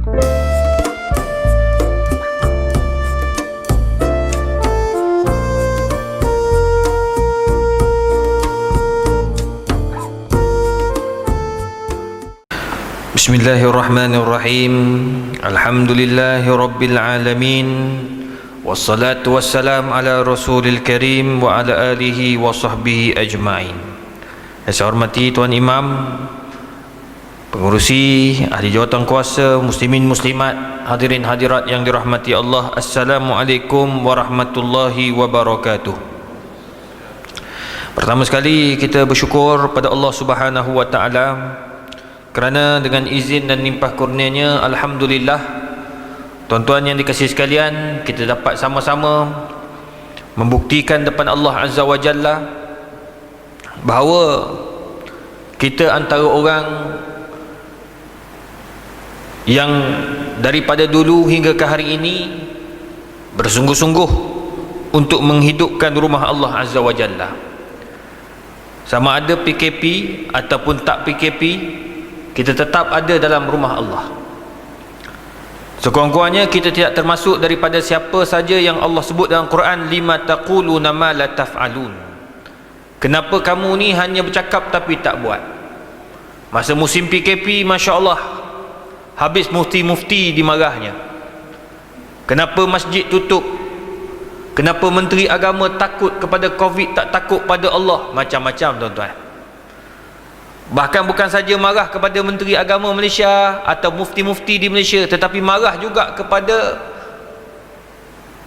Bismillahirrahmanirrahim. Alhamdulillahi rabbil alamin. Wassalatu wassalam ala rasulil karim wa ala alihi wa sahbihi ajma'in. Saya hormati Tuan Imam, pengurusi, ahli jawatan kuasa, muslimin muslimat, hadirin hadirat yang dirahmati Allah. Assalamualaikum warahmatullahi wabarakatuh. Pertama sekali kita bersyukur pada Allah Subhanahu wa taala kerana dengan izin dan limpah kurnianya, alhamdulillah, tuan-tuan yang dikasihi sekalian, kita dapat sama-sama membuktikan depan Allah Azza wa Jalla bahawa kita antara orang yang daripada dulu hingga ke hari ini bersungguh-sungguh untuk menghidupkan rumah Allah Azza wa Jalla. Sama ada PKP ataupun tak PKP, kita tetap ada dalam rumah Allah. Sekurang-kurangnya kita tidak termasuk daripada siapa saja yang Allah sebut dalam Quran, lima taquluna ma la taf'alun. Kenapa kamu ni hanya bercakap tapi tak buat? Masa musim PKP, Masya Allah, habis mufti-mufti dimarahnya. Kenapa masjid tutup? Kenapa menteri agama takut kepada Covid, tak takut pada Allah? Macam-macam, tuan-tuan. Bahkan bukan saja marah kepada Menteri Agama Malaysia atau mufti-mufti di Malaysia, tetapi marah juga kepada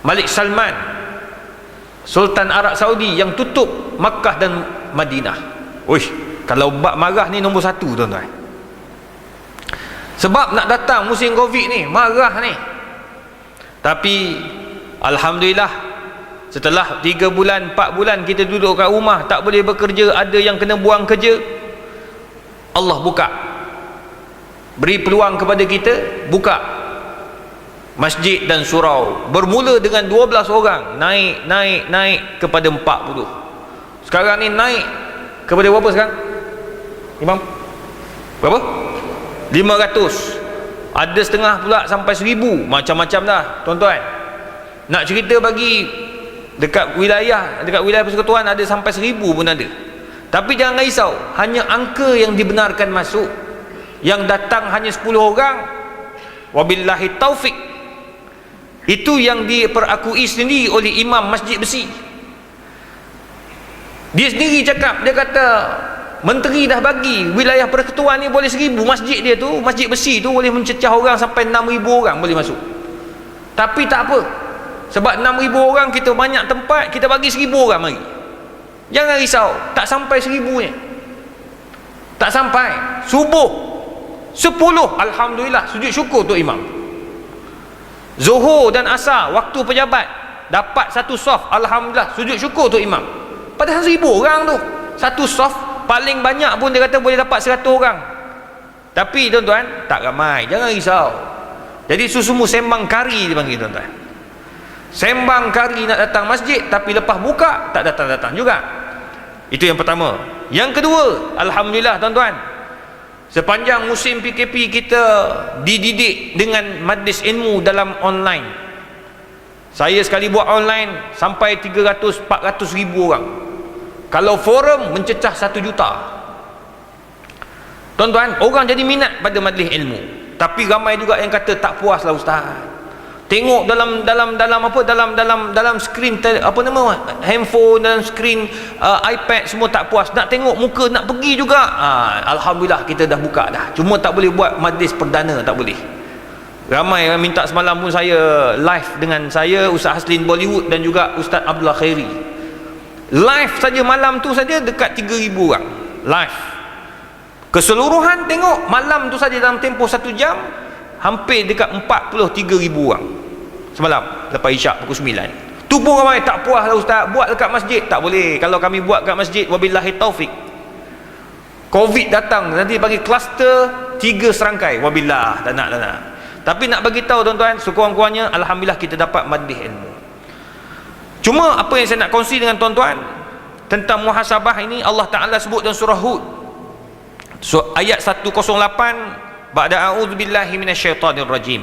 Malik Salman, Sultan Arab Saudi, yang tutup Makkah dan Madinah. Uish, kalau bab marah ni nombor satu, tuan-tuan. Sebab nak datang musim Covid ni, marah ni. Tapi alhamdulillah, setelah 3 bulan, 4 bulan kita duduk kat rumah, tak boleh bekerja, ada yang kena buang kerja, Allah buka, beri peluang kepada kita, buka masjid dan surau. Bermula dengan 12 orang, naik kepada 40. Sekarang ni naik kepada berapa sekarang, Imam? Berapa? 500. Ada setengah pula sampai 1000. Macam-macam dah, tuan-tuan. Nak cerita bagi dekat wilayah persekutuan ada sampai 1000 pun ada. Tapi jangan risau, hanya angka yang dibenarkan masuk. Yang datang hanya 10 orang, wabillahi taufik. Itu yang diperakui sendiri oleh Imam Masjid Besi. Dia sendiri cakap, dia kata menteri dah bagi wilayah persekutuan ni boleh 1000. Masjid dia tu, Masjid Besi tu, boleh mencecah orang sampai 6000 orang boleh masuk. Tapi tak apa, sebab 6000 orang kita banyak tempat, kita bagi 1000 orang mari. Jangan risau, tak sampai 1000 nya. Tak sampai. Subuh 10, alhamdulillah, sujud syukur tu Imam. Zuhur dan Asar, waktu pejabat, dapat satu soft, alhamdulillah, sujud syukur tu Imam. Padahal 1000 orang tu, satu soft, paling banyak pun dia kata boleh dapat 100 orang. Tapi tuan-tuan, tak ramai. Jangan risau. Jadi semua sembang kari dia panggil, tuan-tuan. Sembang kari nak datang masjid, tapi lepas buka tak datang-datang juga. Itu yang pertama. Yang kedua, alhamdulillah tuan-tuan, sepanjang musim PKP kita dididik dengan majlis ilmu dalam online. Saya sekali buat online sampai 300-400 ribu orang. Kalau forum mencecah 1 juta. Tuan-tuan, orang jadi minat pada majlis ilmu. Tapi ramai juga yang kata tak puas lah ustaz. Tengok dalam skrin handphone, dalam skrin iPad semua tak puas. Nak tengok muka, nak pergi juga. Alhamdulillah kita dah buka dah. Cuma tak boleh buat majlis perdana, tak boleh. Ramai yang minta semalam pun saya live dengan saya, Ustaz Haslin Bollywood dan juga Ustaz Abdullah Khairi. Live saja malam tu saja dekat 3000 orang. Live. Keseluruhan tengok malam tu saja dalam tempoh 1 jam hampir dekat 43,000 orang semalam lepas isyak pukul 9. Tu pun ramai tak puas lah ustaz, buat dekat masjid. Tak boleh. Kalau kami buat kat masjid, wabillahi taufik, Covid datang nanti bagi kluster 3 serangkai, wabillah, tak nak. Tapi nak bagi tahu tuan-tuan, sekurang-kurangnya alhamdulillah kita dapat majlis ilmu. Cuma apa yang saya nak kongsi dengan tuan-tuan tentang muhasabah ini, Allah Ta'ala sebut dalam surah Hud ayat 108, ba'da a'udzubillahi minasyaitonir rajim.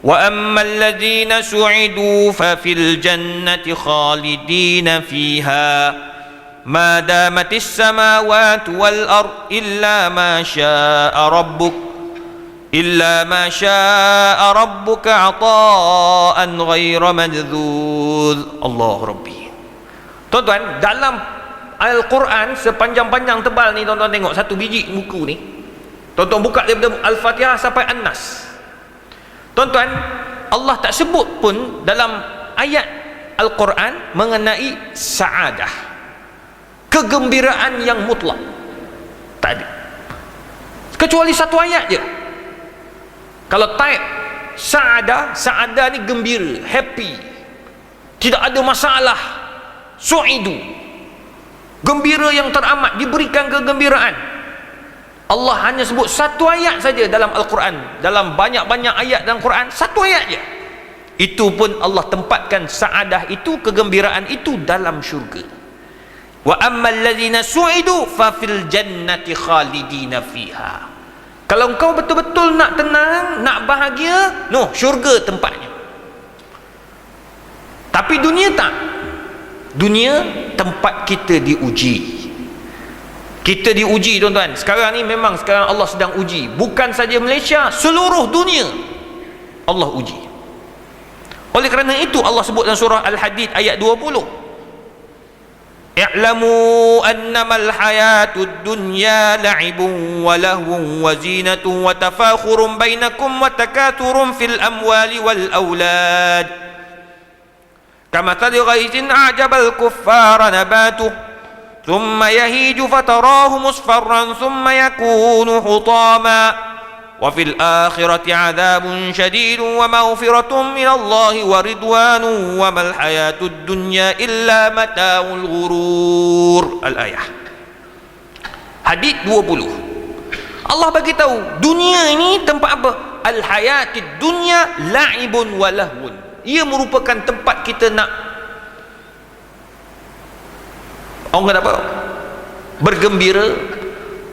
Wa ammal ladzina su'idu fa fil jannati khalidina fiha ma damatis samawati wal ard illa ma syaa rabbuka ata'an ghaira madzud. Allah Rabbi. Tuan-tuan, dalam Al-Quran sepanjang-panjang tebal ni, tuan-tuan tengok satu biji buku ni, tuan-tuan buka daripada Al-Fatihah sampai An-Nas, tuan-tuan, Allah tak sebut pun dalam ayat Al-Quran mengenai sa'adah, kegembiraan yang mutlak. Tak ada, kecuali satu ayat je. Kalau type sa'adah ni gembira, happy, tidak ada masalah. Su'idu, gembira yang teramat, diberikan kegembiraan. Allah hanya sebut satu ayat saja dalam Al-Quran, dalam banyak-banyak ayat dalam Quran, satu ayat je. Itu pun Allah tempatkan sa'adah itu, kegembiraan itu dalam syurga. Wa ammal ladzina su'idu fa fil jannati khalidina fiha. Kalau engkau betul-betul nak tenang, nak bahagia, syurga tempatnya. Tapi dunia tak. Dunia tempat kita diuji. Kita diuji, tuan-tuan. Sekarang ni memang sekarang Allah sedang uji. Bukan saja Malaysia, seluruh dunia Allah uji. Oleh kerana itu Allah sebut dalam surah Al-Hadid ayat 20. I'lamu annamal hayatud dunya la'ibun wa lahwun wa zinatun wa tafakhurun bainakum wa takathurun fil amwali wal aulad. كمثل غيث أعجب الكفار نباته ثم يهيج فتراه مصفرا ثم يكون حطاما وفي الآخرة عذاب شديد ومغفرة من الله ورضوان وما الحياة الدنيا إلا متاع الغرور. Al-ayah Hadid 20. Allah bagi tahu dunia ini tempat apa? Al-hayatid dunya la'ibun wa lahwun. Ia merupakan tempat kita nak, orang kata apa, bergembira,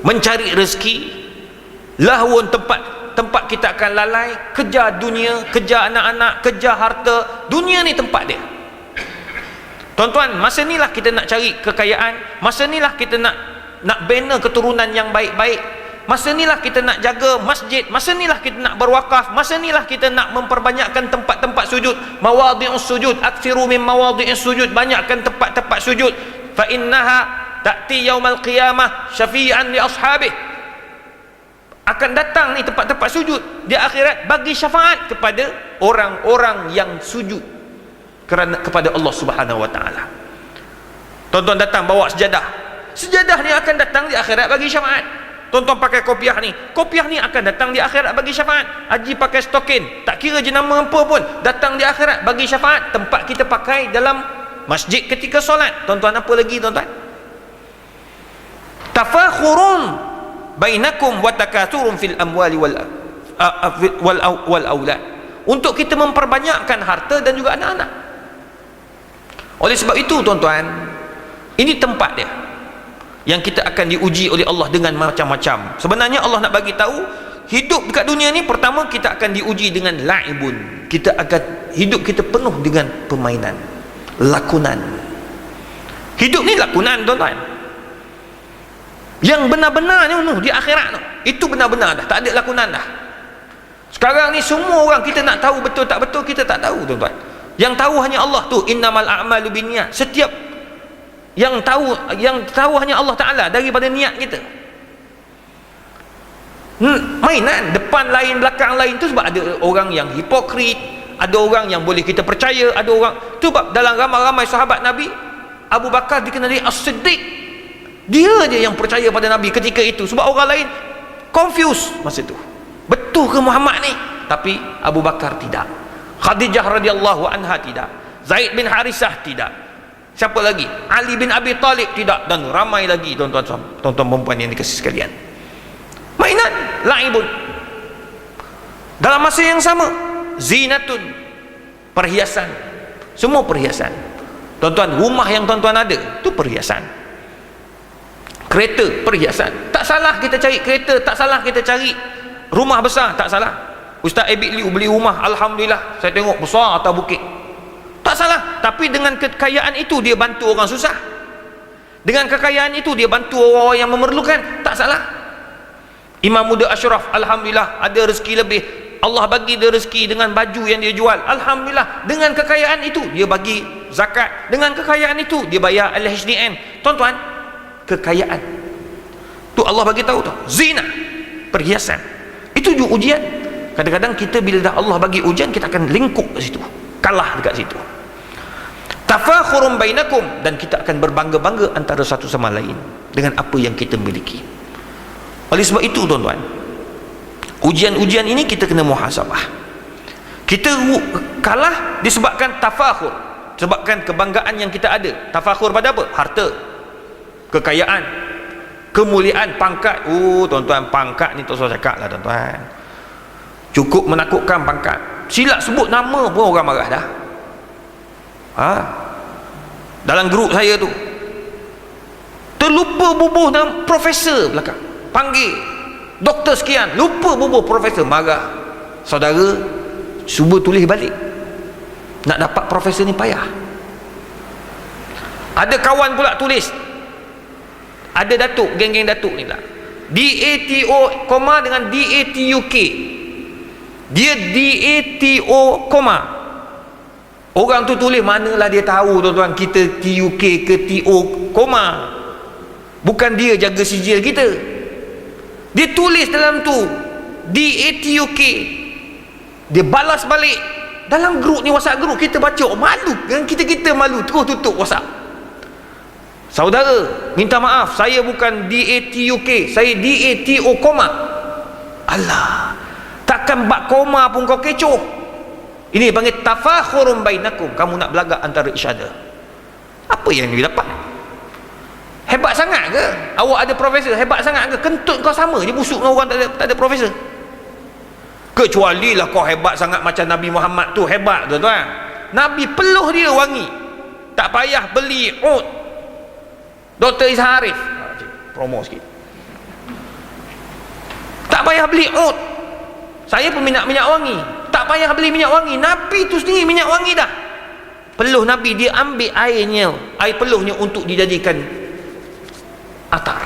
mencari rezeki. Lahwun, tempat kita akan lalai, kejar dunia, kejar anak-anak, kejar harta. Dunia ni tempat dia. Tuan-tuan, masa inilah kita nak cari kekayaan, masa inilah kita nak bina keturunan yang baik-baik, masa inilah kita nak jaga masjid, masa inilah kita nak berwakaf, masa inilah kita nak memperbanyakkan tempat-tempat sujud. Mawadhi'us sujud, aktsiru min mawadhi'is sujud, banyakkan tempat-tempat sujud. Fa innaha ta'ti yaumal qiyamah syafi'an li ashabih. Akan datang ni tempat-tempat sujud di akhirat bagi syafaat kepada orang-orang yang sujud kerana kepada Allah Subhanahu wa taala. Tuan-tuan datang bawa sejadah. Sejadah ni akan datang di akhirat bagi syafaat. Tuan-tuan pakai kopiah ni akan datang di akhirat bagi syafaat. Haji pakai stokin, tak kira jenama apa pun, datang di akhirat bagi syafaat. Tempat kita pakai dalam masjid ketika solat. Tuan-tuan, apa lagi tuan-tuan? Tafakhurun bainakum wa takathurun fil amwali wal aulad. Untuk kita memperbanyakkan harta dan juga anak-anak. Oleh sebab itu, tuan-tuan, ini tempat dia yang kita akan diuji oleh Allah dengan macam-macam. Sebenarnya Allah nak bagi tahu, hidup dekat dunia ni, pertama kita akan diuji dengan la'ibun. Kita akan, hidup kita penuh dengan permainan, lakonan. Hidup ni lakonan, tuan-tuan. Yang benar-benarnya di akhirat tu, itu benar-benar dah, tak ada lakonan dah. Sekarang ni semua orang kita nak tahu betul tak betul, kita tak tahu, tuan-tuan. Yang tahu hanya Allah tu, innamal a'malu binniyat. Setiap yang tahu hanya Allah Ta'ala daripada niat kita. Mainan, depan lain belakang lain tu, sebab ada orang yang hipokrit, ada orang yang boleh kita percaya, ada orang tu. Sebab dalam ramai-ramai sahabat Nabi, Abu Bakar dikenali As-Siddiq, dia je yang percaya pada Nabi ketika itu. Sebab orang lain confused masa tu, betul ke Muhammad ni? Tapi Abu Bakar tidak, Khadijah radhiyallahu anha tidak, Zaid bin Harisah tidak, siapa lagi? Ali bin Abi Talib tidak, dan ramai lagi, tuan-tuan perempuan yang dikasih sekalian. Mainan, la'ibun. Dalam masa yang sama, zinatun, perhiasan. Semua perhiasan. Tuan-tuan, rumah yang tuan-tuan ada, itu perhiasan. Kereta, perhiasan. Tak salah kita cari kereta, tak salah kita cari rumah besar, tak salah. Ustaz Abid Liu beli rumah, alhamdulillah, saya tengok besar atas bukit, tak salah. Tapi dengan kekayaan itu dia bantu orang susah, dengan kekayaan itu dia bantu orang yang memerlukan, tak salah. Imam Muda Ashraf, alhamdulillah, ada rezeki lebih, Allah bagi dia rezeki dengan baju yang dia jual, alhamdulillah. Dengan kekayaan itu dia bagi zakat, dengan kekayaan itu dia bayar LHDN. Tuan-tuan, kekayaan tu Allah bagi tahu tu, zina, perhiasan, itu juga ujian. Kadang-kadang kita bila dah Allah bagi ujian, kita akan lingkup ke situ, kalah dekat situ. Tafakhurum bainakum, dan kita akan berbangga-bangga antara satu sama lain dengan apa yang kita miliki. Oleh sebab itu tuan-tuan, ujian-ujian ini kita kena muhasabah. Kita kalah disebabkan tafakhur, sebabkan kebanggaan yang kita ada. Tafakhur pada apa? Harta, kekayaan, kemuliaan, pangkat. Tuan-tuan, pangkat ni tak usah cakap lah tuan-tuan, cukup menakutkan pangkat. Silap sebut nama pun orang marah dah. Dalam grup saya tu terlupa bubuh nama profesor belakang, panggil doktor sekian, lupa bubuh profesor, marah. Saudara, cuba tulis balik, nak dapat profesor ni payah. Ada kawan pula tulis, ada datuk, geng-geng datuk ni tak, DATO koma dengan DATUK, dia DATO koma. Orang tu tulis, manalah dia tahu tuan-tuan kita TUK ke TO koma, bukan dia jaga sijil kita. Dia tulis dalam tu DATUK, dia balas balik dalam grup ni, WhatsApp grup kita baca, malu kan, kita malu, terus tutup WhatsApp. Saudara, minta maaf, saya bukan DATUK, saya DATO koma. Allah, takkan bak koma pun kau kecoh. Ini panggil tafakhurum bainakum, kamu nak belagak antara each other. Apa yang dia dapat? Hebat sangat ke awak ada profesor? Hebat sangat ke? Kentut kau sama je busuk dengan orang tak ada profesor. Kecuali lah kau hebat sangat macam Nabi Muhammad tu, hebat tuan-tuan. Nabi peluh dia wangi, tak payah beli oud. Dr. Izhar Arif, promo sikit, tak payah beli oud. Saya peminat minyak wangi, tak payah beli minyak wangi. Nabi tu sendiri minyak wangi dah. Peluh Nabi, dia ambil airnya, air peluhnya untuk dijadikan atar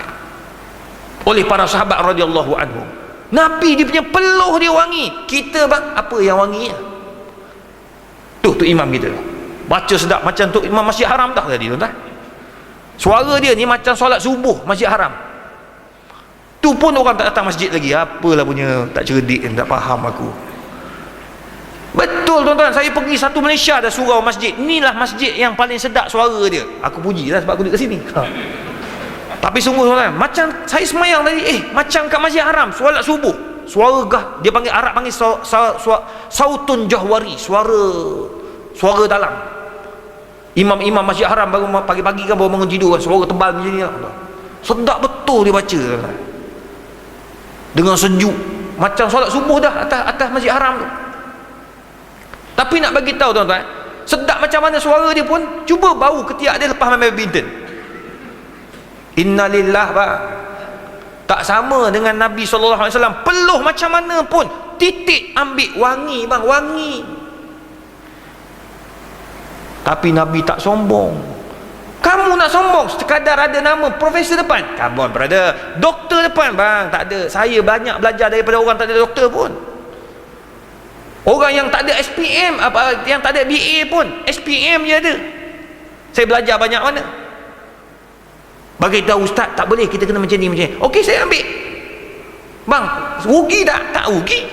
oleh para sahabat radhiyallahu anhu. Nabi dia punya peluh dia wangi. Kita bang, apa yang wangi? Tu imam kita baca sedap macam tu imam Masjid Haram tak tadi tuan-tuan. Suara dia ni macam solat subuh Masjid Haram. Tu pun orang tak datang masjid lagi. Apalah punya tak cerdik, tak faham aku. Betul tuan-tuan, saya pergi satu Malaysia dah surau masjid. Inilah masjid yang paling sedap suara dia. Aku puji lah sebab aku duduk kat sini. Tapi sungguh tuan-tuan, macam saya semayang tadi, macam kat Masjid Haram solat subuh, suara gah, dia panggil Arab panggil sautun jahwari, suara dalam. Imam-imam Masjid Haram baru pagi-pagi kan baru bangun tidur kan, suara tebal macam ni. Sedap betul dia baca tuan-tuan, dengan sejuk macam solat subuh dah atas Masjid Haram tu. Tapi nak bagi tahu tuan-tuan, sedap macam mana suara dia pun, cuba bau ketiak dia lepas main badminton. Innalillah bang, tak sama dengan Nabi SAW. Peluh macam mana pun, titik ambil wangi bang, wangi. Tapi Nabi tak sombong. Kamu nak sombong sekadar ada nama profesor depan, come on brother, doktor depan bang, tak ada. Saya banyak belajar daripada orang tak ada doktor pun. Orang yang tak ada SPM, yang tak ada BA pun, SPM je ada. Saya belajar banyak mana. Bagi tahu ustaz, tak boleh, kita kena macam ni macam ni. Okey, saya ambil. Bang, rugi tak rugi.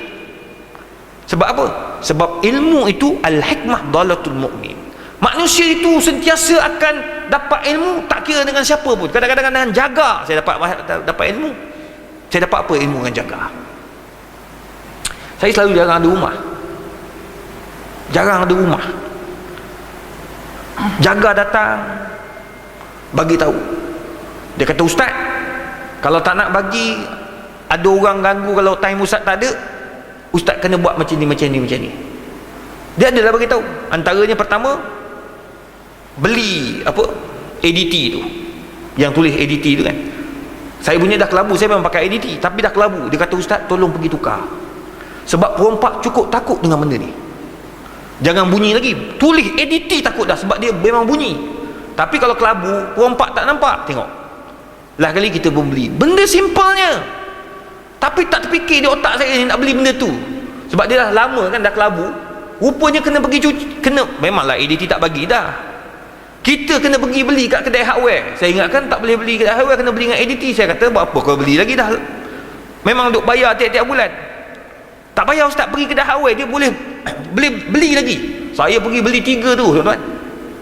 Sebab apa? Sebab ilmu itu al-hikmah dalatul mu'min. Manusia itu sentiasa akan dapat ilmu, tak kira dengan siapa pun. Kadang-kadang dengan jaga saya dapat ilmu. Saya dapat apa ilmu dengan jaga? Saya selalu jarang ada rumah. Jarang ada rumah. Jaga datang bagi tahu. Dia kata, ustaz, kalau tak nak bagi, ada orang ganggu, kalau time ustaz tak ada, ustaz kena buat macam ni, macam ni, macam ni. Dia adalah bagi tahu. Antaranya pertama, beli apa ADT tu, yang tulis ADT tu kan, Saya punya dah kelabu, saya memang pakai ADT, tapi dah kelabu. Dia kata, ustaz tolong pergi tukar, sebab perompak cukup takut dengan benda ni. Jangan bunyi lagi, tulis ADT takut dah, sebab dia memang bunyi. Tapi kalau kelabu, perompak tak nampak. Tengok lah kali kita pun beli benda simpelnya, tapi tak terfikir di otak saya ni nak beli benda tu. Sebab dia dah lama kan dah kelabu, rupanya kena pergi cuci, kena, memanglah ADT tak bagi dah, kita kena pergi beli kat kedai hardware. Saya ingatkan tak boleh beli kedai hardware, kena beli dengan ADT. Saya kata, buat apa kau beli lagi dah, memang duk bayar tiap-tiap bulan. Tak payah ustaz pergi kedai hardware, dia boleh beli lagi. Saya pergi beli 3 tu tuan-tuan,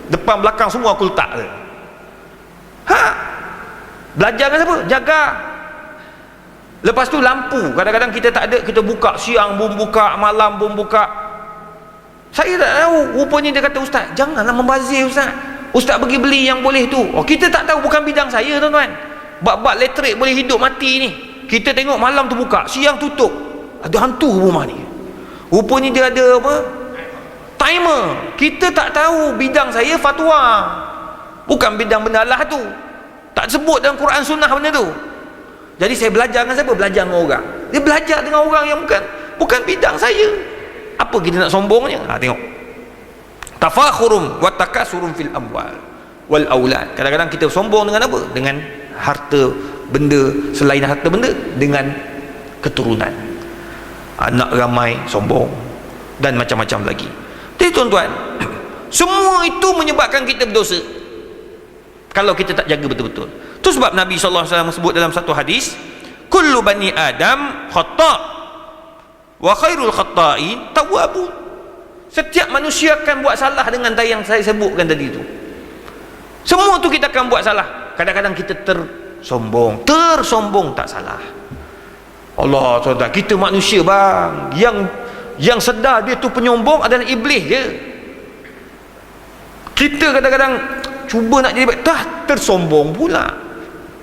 depan belakang semua aku letak tu. Belajar dengan siapa? Jaga. Lepas tu lampu, kadang-kadang kita tak ada, kita buka siang pun buka, malam pun buka. Saya tak tahu, rupanya dia kata, ustaz janganlah membazir ustaz, ustaz pergi beli yang boleh tu. Oh, kita tak tahu, bukan bidang saya tuan-tuan. Bab-bab elektrik boleh hidup mati ni, kita tengok malam tu buka, siang tutup. Ada hantu rumah ni, rupanya dia ada apa, timer. Kita tak tahu, bidang saya fatwa, bukan bidang benda Allah tu, tak sebut dalam Quran Sunnah benda tu. Jadi saya belajar dengan siapa? Belajar dengan orang. Dia belajar dengan orang yang bukan bidang saya. Apa kita nak sombongnya? Tengok, tafakhurum wa takasurum fil amwal wal aulad. Kadang-kadang kita sombong dengan apa? Dengan harta benda, selain harta benda, dengan keturunan, anak ramai sombong, dan macam-macam lagi. Jadi tuan-tuan, semua itu menyebabkan kita berdosa kalau kita tak jaga betul-betul. Itu sebab Nabi SAW sebut dalam satu hadis, kullu bani Adam khata' wa khairul khata'in tawwabun. Setiap manusia akan buat salah dengan yang saya sebutkan tadi itu. Semua tu kita akan buat salah. Kadang-kadang kita tersombong tak salah. Allah, saudara, kita manusia bang, yang sedar dia tu penyombong adalah iblis je. Kita kadang-kadang cuba nak jadi baik, tersombong pula.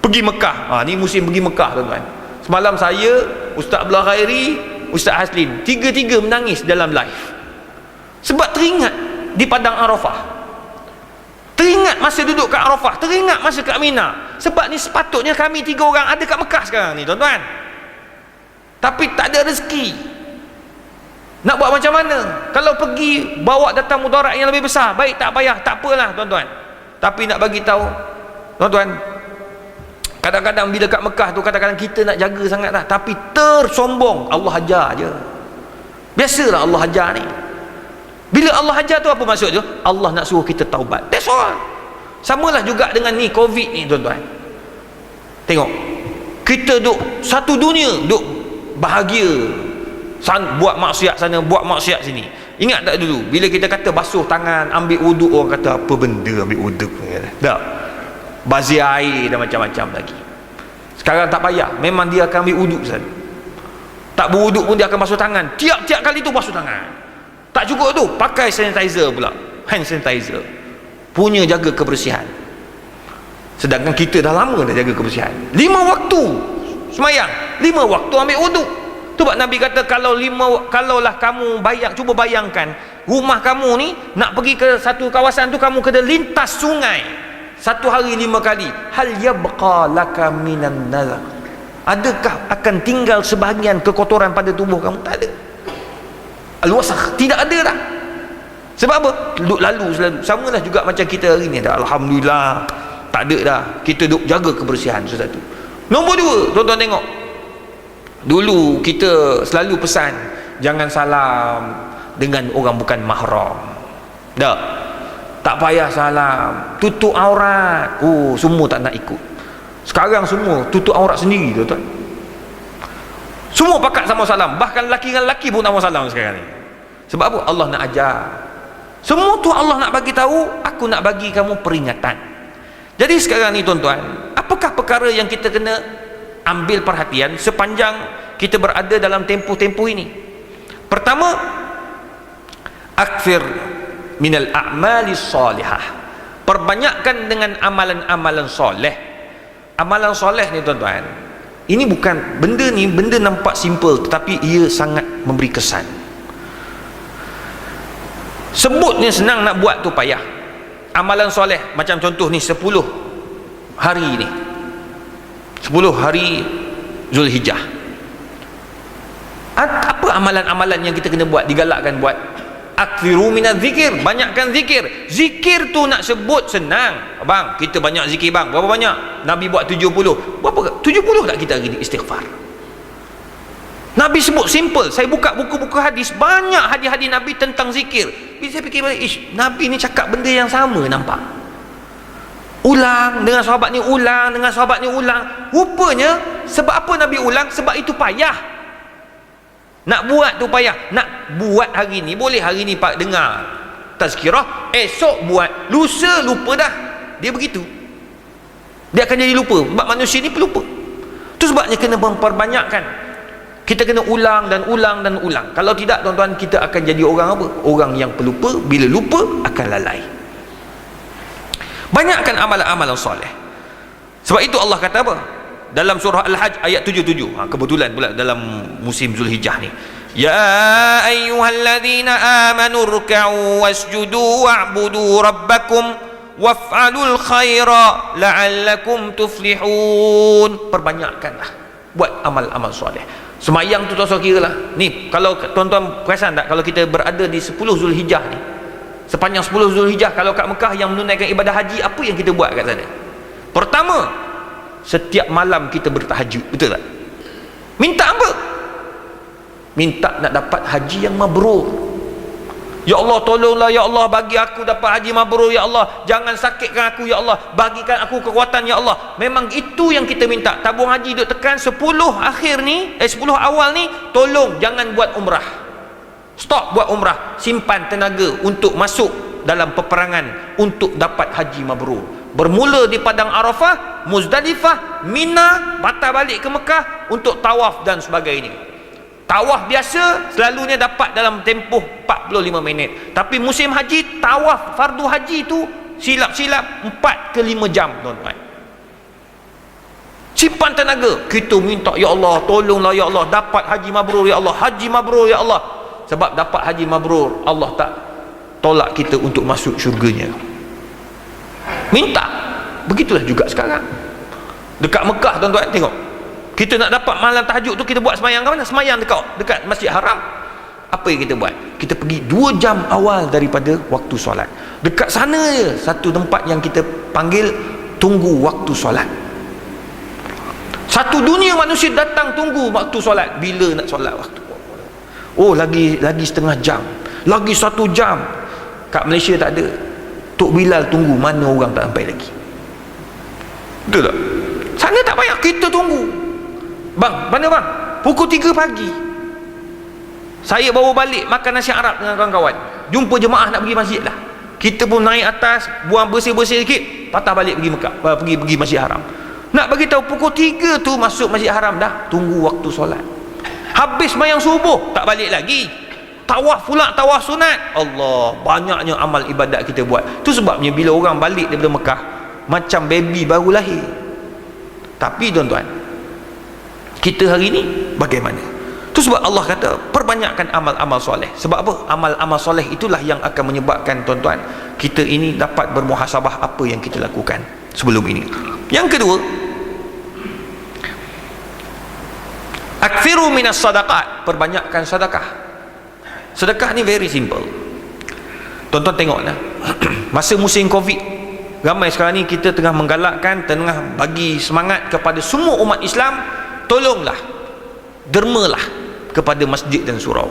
Pergi Mekah, ni musim pergi Mekah tuan-tuan. Semalam saya, Ustaz Abdullah Khairi, Ustaz Haslin, tiga-tiga menangis dalam live, sebab teringat di Padang Arafah, teringat masa duduk kat Arafah, teringat masa kat Mina. Sebab ni sepatutnya kami 3 orang ada kat Mekah sekarang ni tuan-tuan, tapi tak ada rezeki. Nak buat macam mana? Kalau pergi bawa datang mudarat yang lebih besar, baik, tak payah, tak apalah tuan-tuan. Tapi nak bagi tahu tuan-tuan, kadang-kadang bila kat Mekah tu, kadang-kadang kita nak jaga sangat lah, tapi tersombong. Allah ajar je, biasalah Allah ajar ni. Bila Allah ajar tu apa maksud tu? Allah nak suruh kita taubat, that's all. Samalah juga dengan ni Covid ni tuan-tuan. Tengok, kita duk satu dunia duk bahagia, buat maksiat sana, buat maksiat sini. Ingat tak dulu bila kita kata basuh tangan, ambil wuduk, orang kata apa benda ambil wuduk, tak, bazir air dan macam-macam lagi. Sekarang tak payah, memang dia akan ambil wuduk saja. Tak berwuduk pun dia akan basuh tangan, tiap-tiap kali tu basuh tangan. Tak cukup tu, pakai sanitizer pula, hand sanitizer, punya jaga kebersihan. Sedangkan kita dah lama dah jaga kebersihan. 5 waktu semayang, 5 waktu ambil wuduk. Sebab Nabi kata, kalaulah kamu cuba bayangkan rumah kamu ni nak pergi ke satu kawasan tu, kamu kena lintas sungai satu hari 5 kali. Hal yabqa laka minan nazar, adakah akan tinggal sebahagian kekotoran pada tubuh kamu? Tak ada. Al-wasakh, tidak ada dah. Sebab apa? Duduk lalu selalu. Samalah juga macam kita hari ni dah, alhamdulillah tak ada dah, kita duk jaga kebersihan. Satu. Nombor 2, tuan-tuan tengok, dulu kita selalu pesan jangan salam dengan orang bukan mahram. Tak payah salam, tutup aurat. Semua tak nak ikut. Sekarang semua tutup aurat sendiri tuan-tuan. Semua pakat sama salam, bahkan lelaki dengan lelaki pun tak mau salam sekarang ni. Sebab apa? Allah nak ajar. Semua tu Allah nak bagi tahu, aku nak bagi kamu peringatan. Jadi sekarang ni tuan-tuan, apakah perkara yang kita kena ambil perhatian sepanjang kita berada dalam tempoh-tempoh ini? Pertama, akfir minal a'mali salihah, perbanyakkan dengan amalan-amalan soleh. Amalan soleh ni tuan-tuan, ini bukan benda nampak simple, tetapi ia sangat memberi kesan. Sebutnya senang, nak buat tu payah. Amalan soleh macam contoh ni 10 hari ni, 10 hari Zulhijjah. Apa amalan-amalan yang kita kena buat, digalakkan buat? Akthiru minaz zikir, banyakkan zikir. Zikir tu nak sebut senang. Bang, kita banyak zikir bang. Berapa banyak? Nabi buat 70. Berapa? 70 tak kita hari ni istighfar? Nabi sebut simple. Saya buka buku-buku hadis, banyak hadis-hadis Nabi tentang zikir. Bila saya fikir balik, Nabi ni cakap benda yang sama nampak. Ulang dengan sahabat ni, ulang dengan sahabat ni, ulang. Rupanya sebab apa Nabi ulang? Sebab itu payah. Nak buat tu payah. Nak buat hari ni boleh, hari ni pak dengar tazkirah, esok buat, lusa lupa dah. Dia begitu, dia akan jadi lupa. Sebab manusia ni pelupa. Tu sebabnya kena memperbanyakkan. Kita kena ulang dan ulang dan ulang. Kalau tidak tuan-tuan, kita akan jadi orang apa? Orang yang pelupa. Bila lupa akan lalai. Banyakkan amalan-amalan soleh. Sebab itu Allah kata apa dalam surah Al-Hajj ayat 77? Kebetulan pula dalam musim Zulhijjah ni, ya ayyuhalladzina amanu ruk'u wasjudu wa'budu rabbakum waf'alul khaira la'allakum tuflihun. Perbanyakkanlah buat amal-amal soleh. Semayang tu tuan-tuan kira lah ni, kalau tuan-tuan perasan tak, kalau kita berada di 10 Zulhijjah ni, sepanjang 10 Zulhijjah, kalau kat Mekah yang menunaikan ibadah haji, apa yang kita buat kat sana? Pertama, setiap malam kita bertahajud, betul tak? Minta apa? Minta nak dapat haji yang mabrur. Ya Allah, tolonglah ya Allah, bagi aku dapat haji mabrur ya Allah. Jangan sakitkan aku ya Allah, bagikan aku kekuatan ya Allah. Memang itu yang kita minta. Tabung haji duk tekan 10 akhir ni, 10 awal ni, tolong jangan buat umrah. Stop buat umrah. Simpan tenaga untuk masuk dalam peperangan untuk dapat haji mabrur. Bermula di Padang Arafah, Muzdalifah, Mina, patah balik ke Mekah untuk tawaf dan sebagainya. Tawaf biasa selalunya dapat dalam tempoh 45 minit. Tapi musim haji, tawaf fardu haji tu silap-silap 4 ke 5 jam tuan-tuan. Simpan tenaga. Kita minta ya Allah, tolonglah ya Allah, dapat haji mabrur ya Allah, haji mabrur ya Allah. Sebab dapat haji mabrur, Allah tak tolak kita untuk masuk syurganya. Minta. Begitulah juga sekarang dekat Mekah tuan-tuan, tengok, kita nak dapat malam tahajud tu, kita buat semayang kat mana? Semayang dekat Masjid Haram. Apa yang kita buat? Kita pergi 2 jam awal daripada waktu solat. Dekat sana je satu tempat yang kita panggil tunggu waktu solat. Satu dunia manusia datang tunggu waktu solat. Bila nak solat waktu? Oh, lagi setengah jam, lagi 1 jam. Kat Malaysia tak ada. Tok Bilal tunggu, mana orang tak sampai lagi. Betul tak? Sana tak payah, kita tunggu. Bang, mana bang? Pukul 3 pagi saya bawa balik makan nasi Arab dengan kawan-kawan. Jumpa jemaah nak pergi masjid lah. Kita pun naik atas, buang bersih-bersih sikit, patah balik pergi Mekah, pergi Masjid Haram. Nak bagi tahu pukul 3 tu masuk Masjid Haram dah, tunggu waktu solat. Habis sembahyang subuh tak balik lagi. Tawaf pula, tawaf sunat. Allah, banyaknya amal ibadat kita buat. Tu sebabnya bila orang balik daripada Mekah macam baby baru lahir. Tapi tuan-tuan, kita hari ni bagaimana? Tu sebab Allah kata perbanyakkan amal-amal soleh. Sebab apa? Amal-amal soleh itulah yang akan menyebabkan tuan-tuan, kita ini dapat bermuhasabah apa yang kita lakukan sebelum ini. Yang kedua, akthiru minas sadaqat, perbanyakkan sedekah. Sedekah ni very simple. Tuan-tuan tengoklah masa musim Covid, ramai sekarang ni kita tengah menggalakkan, tengah bagi semangat kepada semua umat Islam, tolonglah, dermalah kepada masjid dan surau.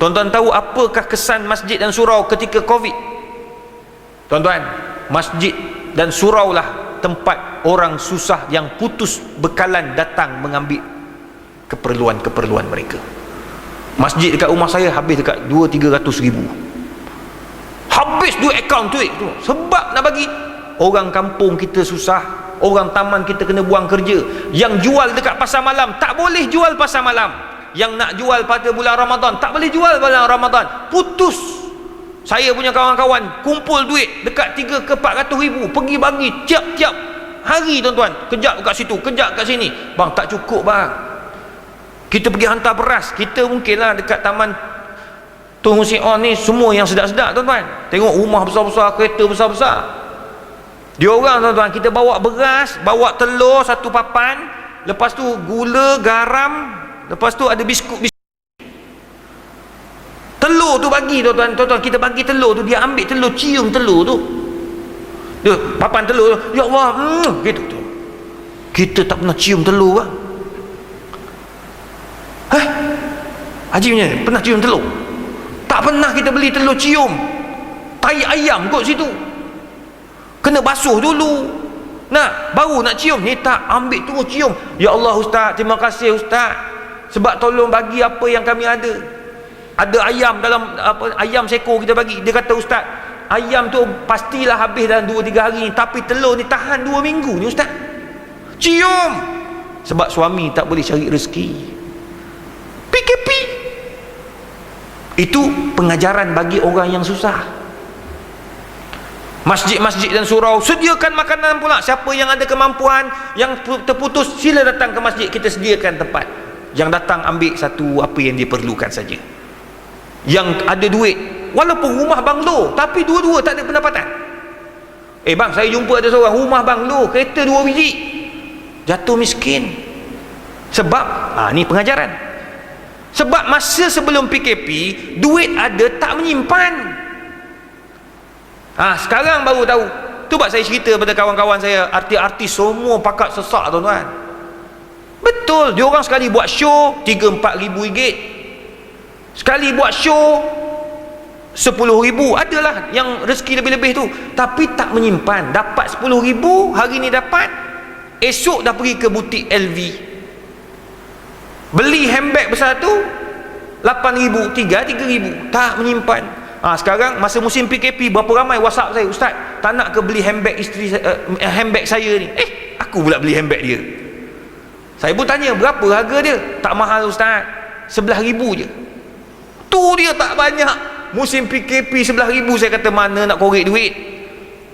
Tuan-tuan tahu apakah kesan masjid dan surau ketika Covid? Tuan-tuan, masjid dan surau lah tempat orang susah yang putus bekalan datang mengambil keperluan-keperluan mereka. Masjid dekat rumah saya habis dekat 2-300 ribu. Habis duit akaun tu sebab nak bagi. Orang kampung kita susah, orang taman kita kena buang kerja. Yang jual dekat pasar malam tak boleh jual pasar malam. Yang nak jual pada bulan Ramadan tak boleh jual bulan Ramadan. Putus. Saya punya kawan-kawan kumpul duit dekat 3 ke 400 ribu, pergi bagi tiap-tiap hari tuan-tuan. Kejap kat situ, kejap kat sini. Bang, tak cukup bang. Kita pergi hantar beras. Kita mungkinlah dekat taman Tun Hussein On ni semua yang sedap-sedap tuan-tuan. Tengok rumah besar-besar, kereta besar-besar. Dia orang tuan-tuan, kita bawa beras, bawa telur 1 papan, lepas tu gula, garam, lepas tu ada biskut. Telur tu bagi tuan-tuan, kita bagi telur tu, dia ambil telur, cium telur tu, dia papan telur tu, ya Allah, gitu tu. Kita tak pernah cium telur lah. Haji punya pernah cium telur? Tak pernah kita beli telur cium. Tai ayam kot situ, kena basuh dulu, baru nak cium. Ni tak, ambil tu cium. Ya Allah Ustaz, terima kasih Ustaz, sebab tolong bagi apa yang kami ada. Ada ayam dalam ayam sekor kita bagi. Dia kata, Ustaz, ayam tu pastilah habis dalam 2-3 hari ni, tapi telur ni tahan 2 minggu ni Ustaz. Cium. Sebab suami tak boleh cari rezeki. PKP. Itu pengajaran bagi orang yang susah. Masjid-masjid dan surau sediakan makanan pula. Siapa yang ada kemampuan, yang terputus, sila datang ke masjid, kita sediakan tempat. Yang datang ambil satu apa yang dia perlukan saja. Yang ada duit, walaupun rumah banglo, tapi dua-dua tak ada pendapatan. Bang, saya jumpa ada seorang rumah banglo, kereta 2 biji, jatuh miskin. Sebab ni pengajaran. Sebab masa sebelum PKP, duit ada tak menyimpan. Sekarang baru tahu. Tu sebab saya cerita pada kawan-kawan saya, artis-artis semua pakat sesak tuan-tuan. Betul, dia orang sekali buat show 3-4 ribu ringgit, sekali buat show 10 ribu. Adalah yang rezeki lebih-lebih tu, tapi tak menyimpan. Dapat 10 ribu, hari ni dapat, esok dah pergi ke butik LV, beli handbag besar tu 8 ribu, 3 ribu, tak menyimpan. Sekarang masa musim PKP, berapa ramai WhatsApp saya, Ustaz, tak nak ke beli handbag isteri, handbag saya ni. Aku pula beli handbag dia. Saya pun tanya, berapa harga dia? Tak mahal Ustaz, 11 ribu je. Tu dia tak banyak. Musim PKP 11 ribu, saya kata, mana nak korek duit?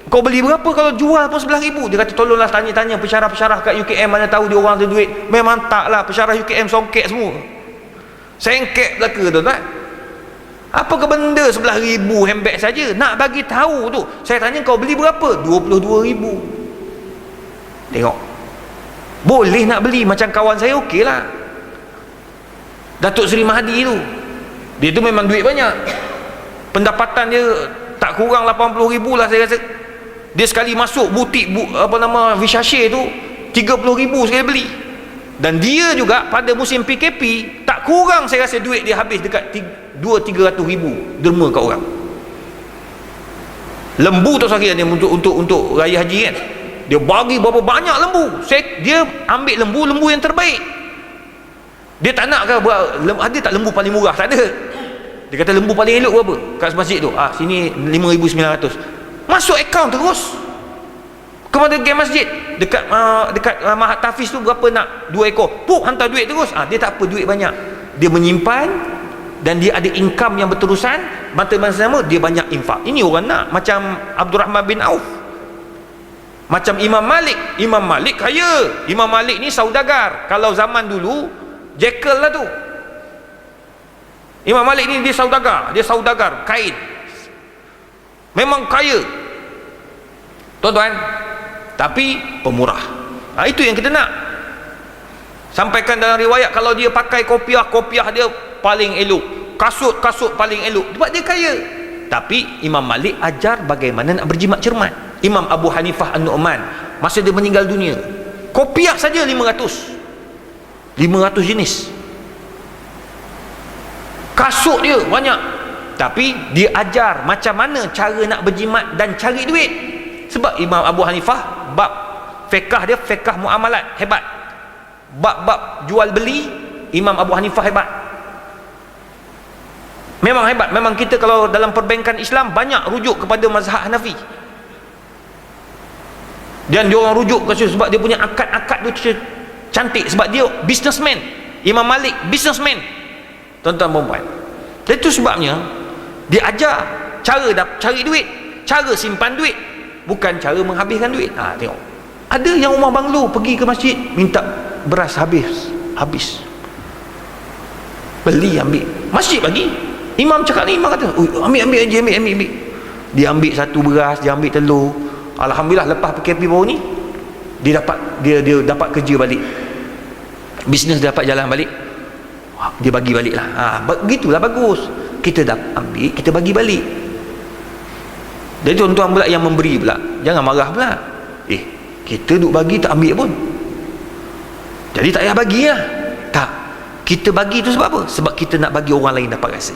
Kau beli berapa kalau jual pun 11 ribu? Dia kata, tolonglah tanya-tanya pensyarah-pensyarah kat UKM, mana tahu dia orang ada duit. Memang taklah, pensyarah UKM songket semua, sengket belaka tuan-tuan. Apa ke benda 11 ribu handbag saja? Nak bagi tahu tu. Saya tanya, kau beli berapa? 22 ribu. Tengok, boleh nak beli macam kawan saya, okey lah. Datuk Seri Mahdi tu, dia tu memang duit banyak, pendapatan dia tak kurang 80 ribu lah saya rasa. Dia sekali masuk butik Vishache tu 30 ribu sekali beli. Dan dia juga pada musim PKP tak kurang, saya rasa duit dia habis dekat 200-300 ribu derma kat orang. Lembu tak sakit dia untuk raya haji kan, dia bagi berapa banyak lembu. Dia ambil lembu yang terbaik. Dia tak nak ke ada tak lembu paling murah, tak ada. Dia kata lembu paling elok berapa kat masjid tu? Sini 5,900. Masuk akaun terus kepada geng masjid. Dekat Mahat Tafiz tu berapa nak 2 ekor, hantar duit terus. Dia tak apa, duit banyak, dia menyimpan, dan dia ada income yang berterusan. Masa sama dia banyak infak. Ini orang nak macam Abdul Rahman bin Auf, macam Imam Malik. Imam Malik kaya. Imam Malik ni saudagar. Kalau zaman dulu jekyll lah tu. Imam Malik ni dia saudagar kain, memang kaya tuan-tuan, tapi pemurah. Itu yang kita nak sampaikan dalam riwayat. Kalau dia pakai kopiah dia paling elok, kasut paling elok, sebab dia kaya. Tapi Imam Malik ajar bagaimana nak berjimat cermat. Imam Abu Hanifah An-Nu'man, masa dia meninggal dunia, kopiah saja 500 jenis, kasut dia banyak. Tapi dia ajar macam mana cara nak berjimat dan cari duit. Sebab Imam Abu Hanifah, bab fiqah dia, fiqah muamalat hebat. Bab jual beli, Imam Abu Hanifah hebat. Memang hebat. Memang kita kalau dalam perbankan Islam banyak rujuk kepada mazhab Hanafi. Dan dia orang rujuk ke situ sebab dia punya akad-akad dia cantik, sebab dia businessman. Imam Malik businessman, tuan-tuan perempuan. Dan itu sebabnya dia ajar cara cari duit, cara simpan duit, bukan cara menghabiskan duit. Tengok, ada yang rumah banglo pergi ke masjid minta beras habis, beli ambil, masjid bagi. Imam cakap ni, imam kata, ambil. Dia ambil satu beras, dia ambil telur. Alhamdulillah lepas PKP baru ni dia dapat kerja balik. bisnes dapat jalan balik, dia bagi balik lah. Begitulah bagus, kita dah ambil, kita bagi balik. Jadi tuan-tuan pula yang memberi pula jangan marah pula, kita duk bagi tak ambil pun, jadi tak payah bagi lah. Tak, kita bagi tu sebab apa? Sebab kita nak bagi orang lain dapat rasa.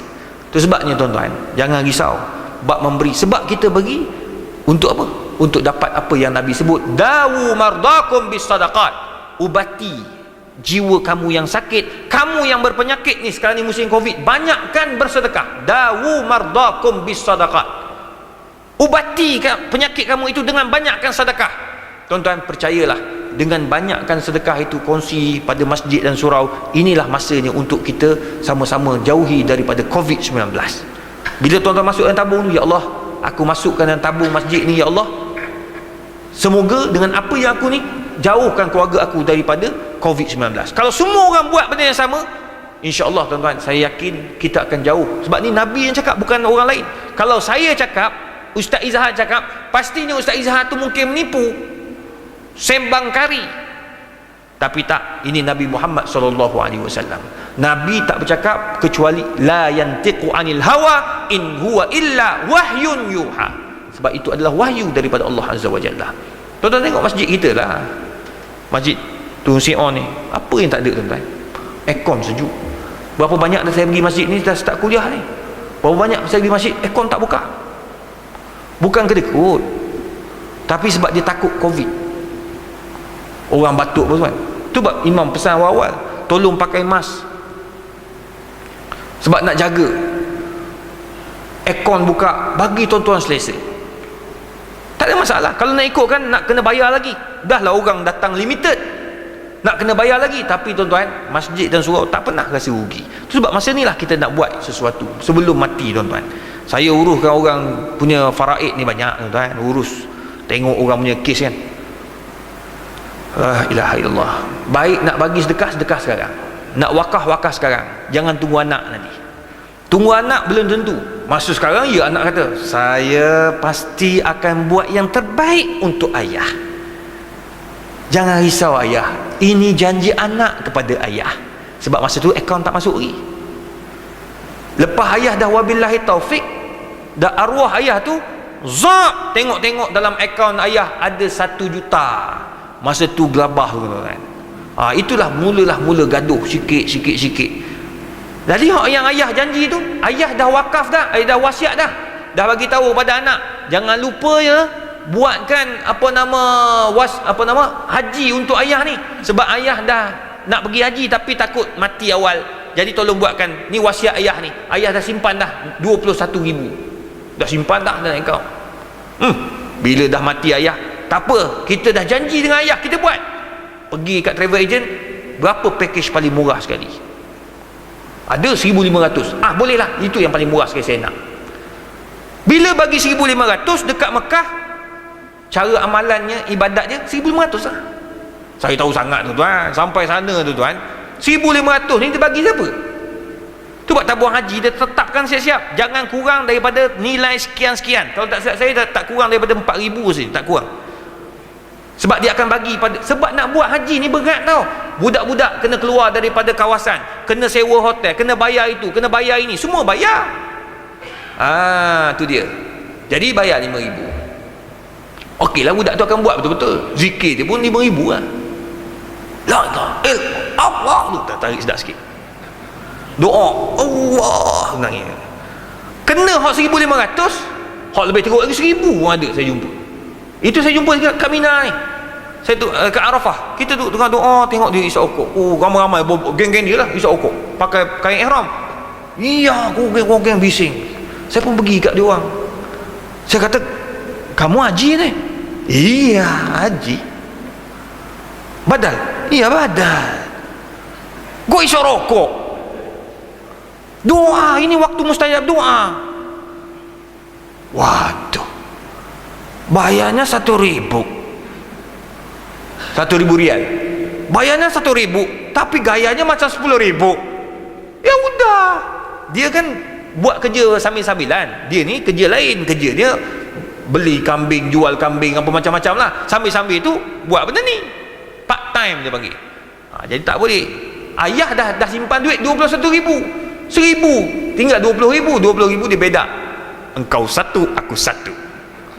Tu sebabnya tuan-tuan jangan risau bab memberi, sebab kita bagi untuk apa? Untuk dapat apa yang Nabi sebut, dawu mardakum bis sadaqat, ubati jiwa kamu yang sakit, kamu yang berpenyakit ni sekarang ni musim Covid, banyakkan bersedekah. Dawu mardakum bis sadaqat, ubati penyakit kamu itu dengan banyakkan sedekah. Tuan-tuan percayalah, dengan banyakkan sedekah itu, kongsi pada masjid dan surau, inilah masanya untuk kita sama-sama jauhi daripada Covid-19. Bila tuan-tuan masuk dalam tabung ni, ya Allah, aku masukkan dalam tabung masjid ni, ya Allah, semoga dengan apa yang aku ni jauhkan keluarga aku daripada Covid-19. Kalau semua orang buat benda yang sama, insya-Allah tuan-tuan, saya yakin kita akan jauh. Sebab ni Nabi yang cakap, bukan orang lain. Kalau saya cakap, Ustaz Izhar cakap, pastinya Ustaz Izhar tu mungkin menipu, sembang kari. Tapi tak, ini Nabi Muhammad SAW. Nabi tak bercakap kecuali la yantiqu anil hawa in huwa illa wahyun yuha. Sebab itu adalah wahyu daripada Allah Azza wa Jalla. Tuan-tuan tengok masjid kita lah, masjid Tun Sion ni, apa yang tak ada tuan-tuan? Aircon sejuk. Berapa banyak dah saya pergi masjid ni, dah start kuliah ni, berapa banyak saya pergi masjid, aircon tak buka. Bukan kedekut, tapi sebab dia takut Covid, orang batuk pun tuan. Tu sebab imam pesan awal-awal, tolong pakai mask, sebab nak jaga. Aircon buka, bagi tuan-tuan selesa, tak ada masalah. Kalau nak ikut kan, nak kena bayar lagi. Dah lah orang datang limited, nak kena bayar lagi. Tapi tuan-tuan, masjid dan surau tak pernah rasa rugi. Tu sebab masa ni lah kita nak buat sesuatu sebelum mati tuan-tuan. Saya uruskan orang punya faraid ni banyak tuan-tuan, urus, tengok orang punya kes kan. La ilaha illallah. Baik nak bagi sedekah, sedekah sekarang. Nak wakaf sekarang, jangan tunggu anak nanti. Tunggu anak belum tentu. Masa sekarang ya anak kata, saya pasti akan buat yang terbaik untuk ayah. Jangan risau ayah, ini janji anak kepada ayah. Sebab masa tu akaun tak masuk lagi. Lepas ayah dah wabillahi taufik, dah arwah ayah tu zak, tengok-tengok dalam akaun ayah ada 1 juta. Masa tu gelabah tu kan. Itulah mula gaduh sikit. Jadi yang ayah janji tu, ayah dah wakaf dah, ayah dah wasiat dah bagi tahu pada anak, jangan lupa ya buatkan haji untuk ayah ni, sebab ayah dah nak pergi haji tapi takut mati awal. Jadi tolong buatkan ni wasiat ayah ni. Ayah dah simpan dah 21,000, dah simpan dah dalam akaun. Bila dah mati ayah, tak apa, kita dah janji dengan ayah, kita buat. Pergi kat travel agent, berapa package paling murah sekali? Ada 1,500. Bolehlah, itu yang paling murah sekali saya nak. Bila bagi 1,500 dekat Mekah, cara amalannya, ibadatnya 1,500 lah. Saya tahu sangat tu tuan, sampai sana tu tuan, 1,500 ni dia bagi siapa? Tu buat tabung haji dia tetapkan siap-siap, jangan kurang daripada nilai sekian-sekian. Kalau tak silap saya tak kurang daripada 4,000 saja, tak kurang. Sebab dia akan bagi pada, sebab nak buat haji ni berat tau. Budak-budak kena keluar daripada kawasan, kena sewa hotel, kena bayar itu, kena bayar ini, semua bayar. Tu dia. Jadi bayar 5,000. Okeylah, budak tu akan buat betul-betul. Zikir dia pun 5,000 lah. La ilaha illallah, tu tarik sedap sikit. Doa Allah nangis. Kena hak 1,500, hak lebih teruk lagi 1,000 pun ada saya jumpa. Itu saya jumpa kat Mina ni. Saya tu kat Arafah. Kita tu tengah doa, tengok dia isap okok. Ramai-ramai geng-geng dia lah isap okok. Pakai kain ihram. Iya, geng bising. Saya pun pergi kat dia orang. Saya kata, "Kamu haji ni?" "Iya, haji." "Badal?" "Iya, badal." "Gua isap rokok." "Doa, ini waktu mustajab doa." Waduh. Bayarnya 1,000 rial. Bayarnya 1,000, tapi gayanya macam 10,000. Ya udah, dia kan buat kerja sambil-sambilan. Dia ni kerja lain, kerja dia beli kambing, jual kambing, apa macam-macam lah. Sambil-sambil tu buat benda ni, part time dia panggil. Jadi tak boleh. Ayah dah simpan duit 21,000, 1,000 tinggal 20,000, 20,000 dia bedak, engkau satu aku satu.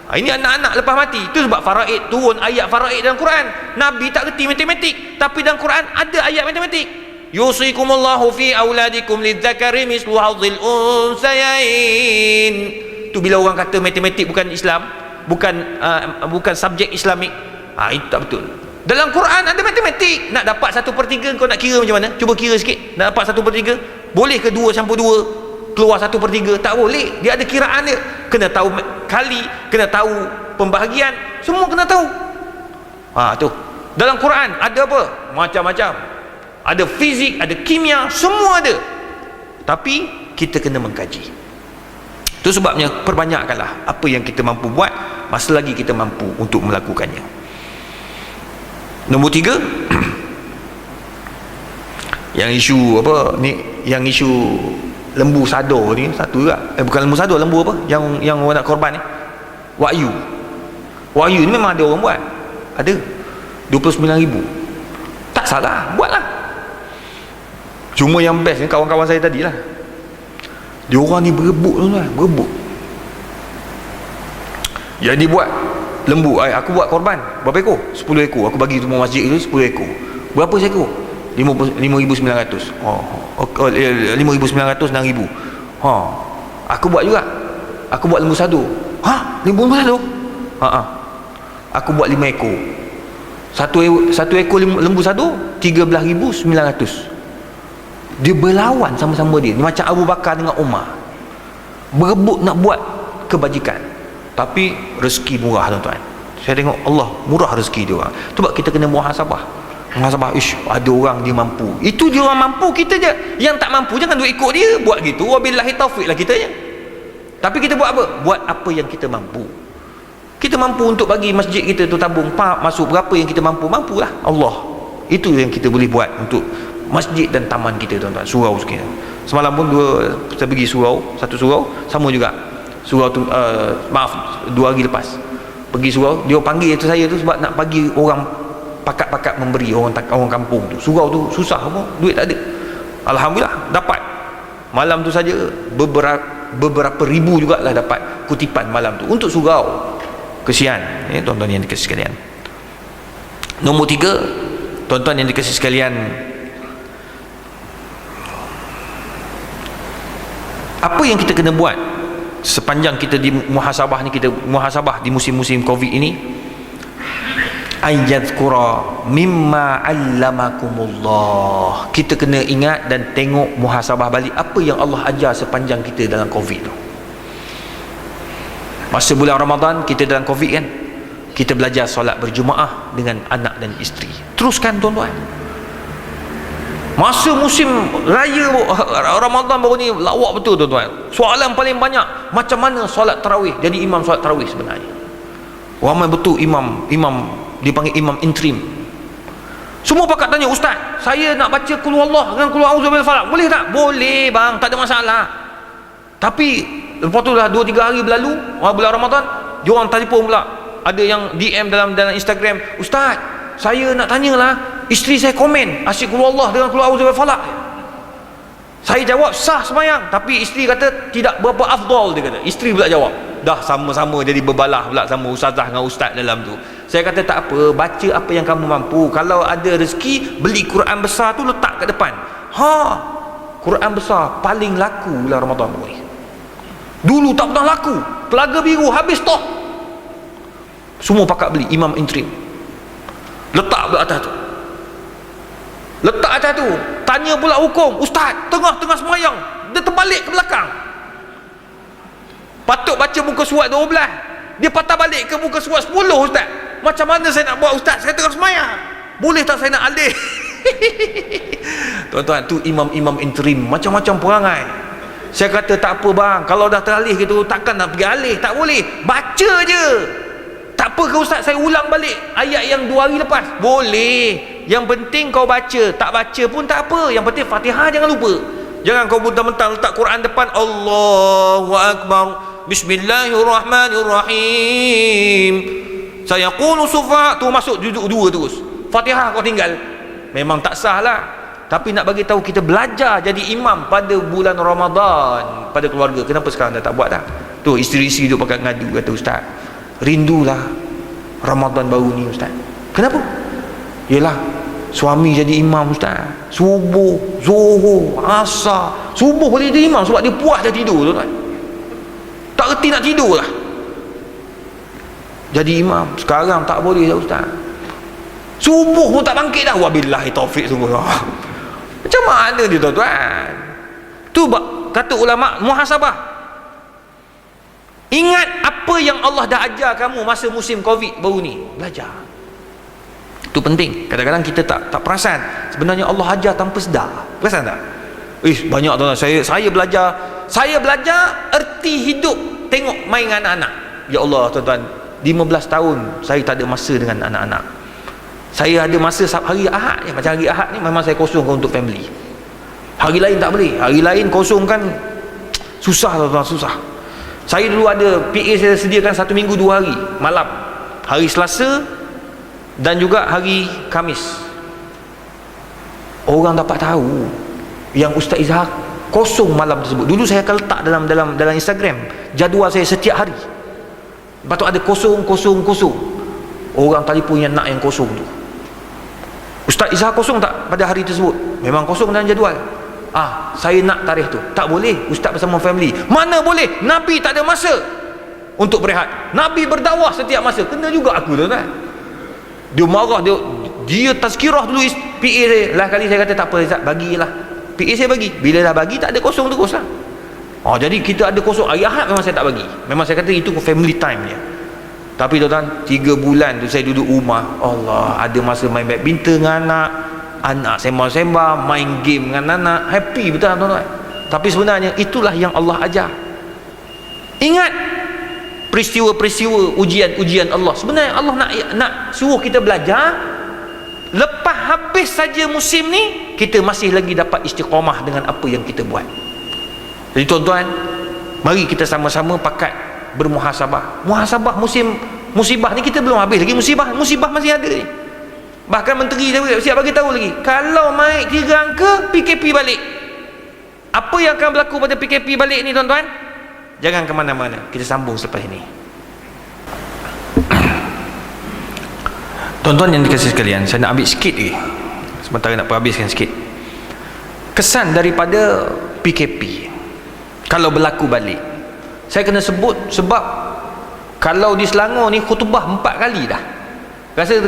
Ini anak-anak lepas mati. Itu sebab faraid, turun ayat faraid dalam Quran. Nabi tak kerti matematik, tapi dalam Quran ada ayat matematik. Yusikumullahu fi auladikum lidzakari mislu hadzil unsayain. Tu bila orang kata matematik bukan Islam, bukan subjek Islamik, itu tak betul. Dalam Quran ada matematik. Nak dapat 1/3 kau nak kira macam mana? Cuba kira sikit. Nak dapat 1/3, boleh ke 2 campur 2 keluar 1/3? Tak boleh. Dia ada kiraan dia. Kena tahu kali, kena tahu pembahagian, semua kena tahu. Tu dalam Quran ada apa? Macam-macam. Ada fizik, ada kimia, semua ada. Tapi kita kena mengkaji. Itu sebabnya perbanyakkanlah apa yang kita mampu buat, masa lagi kita mampu untuk melakukannya. Nombor 3, yang isu apa ni, yang isu lembu sado ni satu juga. Bukan lembu sado, lembu apa yang orang nak korban ni, wahyu ni memang ada orang buat, ada 29,000. Tak salah, buatlah. Cuma yang best ni kawan-kawan saya tadi lah, dia orang ni berebut tu lah, berebut. Jadi buat lembu, aku buat korban berapa ekor? 10 ekor. Aku bagi semua masjid itu 10 ekor. Berapa seekor? 5,900. 5,900, 6,000. Aku buat juga. Aku buat lembu sado. Lembu sado? Aku buat 5 ekor. Satu ekor lembu sado 13,900. Dia berlawan sama-sama dia. Macam Abu Bakar dengan Umar, berebut nak buat kebajikan. Tapi rezeki murah, tuan-tuan. Saya tengok Allah murah rezeki dia orang. Sebab kita kena muhasabah. Ada orang dia mampu. Itu dia orang mampu, kita je yang tak mampu. Jangan duk ikut dia buat gitu. Wabillahi taufiq lah kita je. Tapi kita buat apa? Buat apa yang kita mampu. Kita mampu untuk bagi masjid kita tu tabung masuk berapa yang kita mampu, mampulah Allah. Itu yang kita boleh buat untuk masjid dan taman kita, tuan-tuan. Surau sekian. Semalam pun saya pergi satu surau sama juga. Surau tu, 2 hari lepas pergi surau, dia panggil saya tu sebab nak bagi orang pakat-pakat memberi, orang kampung tu. Surau tu susah apa, duit tak ada. Alhamdulillah dapat. Malam tu saja beberapa ribu jugalah dapat kutipan malam tu untuk surau. Kesian tuan-tuan yang dikasih sekalian. Nombor 3, tuan-tuan yang dikasih sekalian, apa yang kita kena buat sepanjang kita di muhasabah ni, kita muhasabah di musim-musim Covid ini, ayyadhkura mimma 'allamakumullah. Kita kena ingat dan tengok, muhasabah balik apa yang Allah ajar sepanjang kita dalam Covid tu. Masa bulan Ramadan kita dalam Covid kan, kita belajar solat berjemaah dengan anak dan isteri. Teruskan, tuan-tuan. Masa musim raya Ramadan baru ni lawak betul, tuan-tuan. Soalan paling banyak, macam mana solat tarawih, jadi imam solat tarawih sebenarnya. Ramai betul imam dipanggil imam interim. Semua pakat tanya, ustaz, saya nak baca qul huwallah dengan qul a'udzu birabbil falaq, boleh tak? Boleh bang, tak ada masalah. Tapi lepas tu dah 2-3 hari berlalu, bulan Ramadan, dia orang telefon pula, ada yang DM dalam Instagram, ustaz, saya nak tanyalah, isteri saya komen asyik qul huwallah dengan qul a'udzu birabbil falaq. Saya jawab sah sembahyang, tapi isteri kata tidak berapa afdal, dia kata. Isteri pula jawab, dah sama-sama jadi berbalah pula sama ustazah dengan ustaz dalam tu. Saya kata tak apa, baca apa yang kamu mampu. Kalau ada rezeki, beli Quran besar tu letak kat depan. Quran besar paling laku bulan Ramadan ni. Dulu tak pernah laku. Telaga Biru habis stok. Semua pakat beli, imam interim. Letak pula atas tu. Letak atas tu. Tanya pula hukum, ustaz, tengah-tengah semayang dia terbalik ke belakang. Patut baca muka surat 12, dia patah balik ke muka surat 10, ustaz. Macam mana saya nak buat, ustaz? Saya tengah semayang. Boleh tak saya nak alih? Tuan-tuan, tu imam-imam interim macam-macam perangai. Saya kata tak apa bang, kalau dah teralih gitu takkan nak pergi alih. Tak boleh, baca je. Tak apa ke ustaz, saya ulang balik ayat yang 2 hari lepas? Boleh. Yang penting kau baca. Tak baca pun tak apa, yang penting Fatihah jangan lupa. Jangan kau mentang-mentang letak Quran depan, Allahu Akbar, Bismillahirrahmanirrahim, sayaqulu sufa, tu masuk duduk 2 terus. Fatihah kau tinggal. memang tak sah lah. Tapi nak bagi tahu kita belajar jadi imam pada bulan Ramadan pada keluarga. Kenapa sekarang dah tak buat dah? Tu isteri-isteri duk pakai ngadu, kata ustaz, rindulah Ramadan baru ni ustaz. Kenapa? Yelah, suami jadi imam ustaz, subuh, zuhur, asar, subuh boleh jadi imam sebab dia puas dia tidur tu kan. Tak reti nak tidur lah jadi imam. Sekarang tak boleh dah ustaz, subuh pun tak bangkit dah. Wabillahi taufik sungguh. Macam mana dia tuan-tuan? Tu kata ulama muhasabah. Ingat apa yang Allah dah ajar kamu masa musim Covid baru ni, belajar. Itu penting. Kadang-kadang kita tak perasan sebenarnya Allah ajar tanpa sedar. Perasan tak? Banyak tuan-tuan, saya belajar erti hidup tengok main dengan anak-anak. Ya Allah tuan-tuan, 15 tahun saya tak ada masa dengan anak-anak. Saya ada masa hari Ahad je. Macam hari Ahad ni memang saya kosongkan untuk family. Hari lain tak boleh. Hari lain kosongkan susah tuan-tuan, susah. Saya dulu ada PA saya sediakan 1 minggu 2 hari malam, hari Selasa dan juga hari Khamis. Orang dapat tahu yang Ustaz Izhar kosong malam tersebut. Dulu saya akan letak dalam Instagram jadual saya setiap hari. Lepas tu ada kosong. Orang telefon yang nak yang kosong tu. Ustaz Izhar kosong tak pada hari tersebut? Memang kosong dalam jadual. Saya nak tarikh tu. Tak boleh, ustaz bersama family. Mana boleh? Nabi tak ada masa untuk berehat. Nabi berdakwah setiap masa. Kena juga aku tu kan. Dia marah, dia tazkirah dulu PA saya. Lah kali saya kata tak apa Ustaz, bagilah. PA saya bagi. Bila dah bagi tak ada kosong terus lah. Jadi kita ada kosong. Hari Ahad memang saya tak bagi. Memang saya kata itu family time dia. Tapi tuan-tuan, 3 bulan tu saya duduk rumah. Allah, ada masa main badminton dengan anak sembang-sembang, main game dengan anak, happy betul tuan-tuan. Tapi sebenarnya itulah yang Allah ajar. Ingat peristiwa-peristiwa ujian-ujian Allah. Sebenarnya Allah nak suruh kita belajar. Lepas habis saja musim ni, kita masih lagi dapat istiqamah dengan apa yang kita buat. Jadi tuan-tuan, mari kita sama-sama pakat bermuhasabah. Muhasabah musim musibah ni kita belum habis lagi. Musibah masih ada ni. Bahkan menteri siap bagi tahu lagi, kalau naik 3 angka PKP balik. Apa yang akan berlaku pada PKP balik ni tuan-tuan? Jangan ke mana-mana, kita sambung selepas ini. Tuan-tuan yang dikasihi sekalian, saya nak ambil sikit lagi, sementara nak habiskan sikit kesan daripada PKP kalau berlaku balik. Saya kena sebut sebab kalau di Selangor ni khutbah 4 kali dah, rasa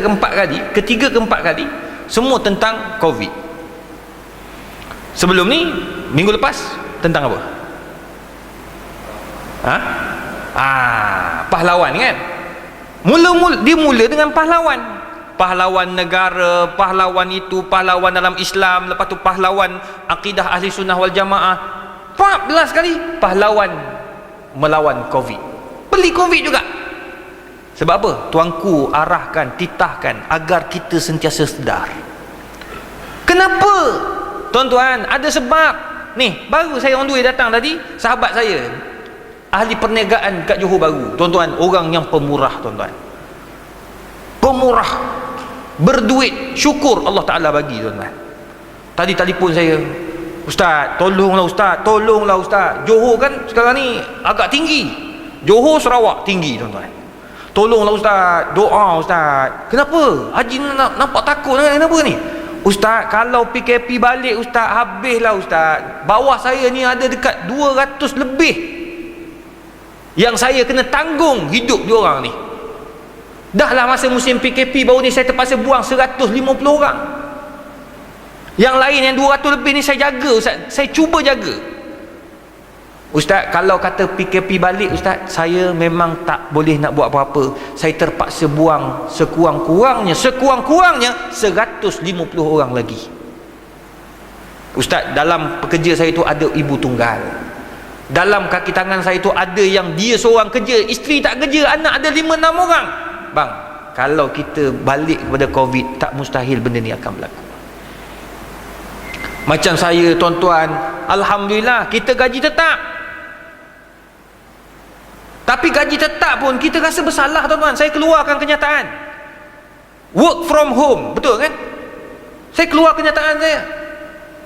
ketiga ke empat kali semua tentang Covid. Sebelum ni minggu lepas tentang apa? Pahlawan kan. Dia mula dengan pahlawan negara, pahlawan itu, pahlawan dalam Islam, lepas tu pahlawan akidah ahli sunnah wal jamaah. 14 kali pahlawan melawan Covid. Beli Covid juga. Sebab apa? Tuanku arahkan, titahkan agar kita sentiasa sedar. Kenapa? Tuan-tuan, ada sebab. Ni, baru saya on the way datang tadi, sahabat saya ahli perniagaan kat Johor Bahru. Tuan-tuan, orang yang pemurah tuan-tuan. Pemurah, berduit, syukur Allah Ta'ala bagi tuan-tuan. Tadi telefon saya, Ustaz, tolonglah Ustaz. Johor kan sekarang ni agak tinggi. Johor Sarawak tinggi tuan-tuan. Tolonglah Ustaz, doa Ustaz. Kenapa? Haji nampak takut kenapa ni? Ustaz, kalau PKP balik Ustaz, habislah Ustaz. Bawah saya ni ada dekat 200 lebih yang saya kena tanggung hidup diorang ni. Dah lah masa musim PKP baru ni saya terpaksa buang 150 orang. Yang lain yang 200 lebih ni saya jaga Ustaz. Saya cuba jaga. Ustaz, kalau kata PKP balik Ustaz, saya memang tak boleh nak buat apa-apa. Saya terpaksa buang sekurang-kurangnya 150 orang lagi. Ustaz, dalam pekerja saya tu ada ibu tunggal. Dalam kaki tangan saya tu ada yang dia seorang kerja, isteri tak kerja, anak ada 5-6 orang. Bang, kalau kita balik kepada Covid, tak mustahil benda ni akan berlaku. Macam saya tuan-tuan, alhamdulillah kita gaji tetap. Tapi gaji tetap pun kita rasa bersalah tuan-tuan. Saya keluarkan kenyataan work from home, betul kan? Saya keluar kenyataan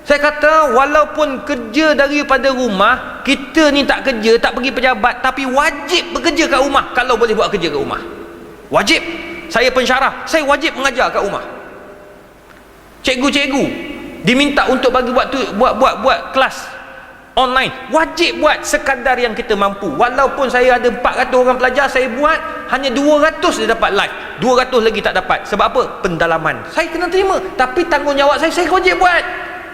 saya kata walaupun kerja daripada rumah, kita ni tak kerja, tak pergi pejabat, tapi wajib bekerja kat rumah. Kalau boleh buat kerja kat rumah, wajib. Saya pensyarah, saya wajib mengajar kat rumah. Cikgu-cikgu diminta untuk bagi buat kelas online, wajib buat sekadar yang kita mampu. Walaupun saya ada 400 orang pelajar, saya buat hanya 200 dia dapat live, 200 lagi tak dapat. Sebab apa? Pendalaman. Saya kena terima, tapi tanggungjawab saya wajib buat.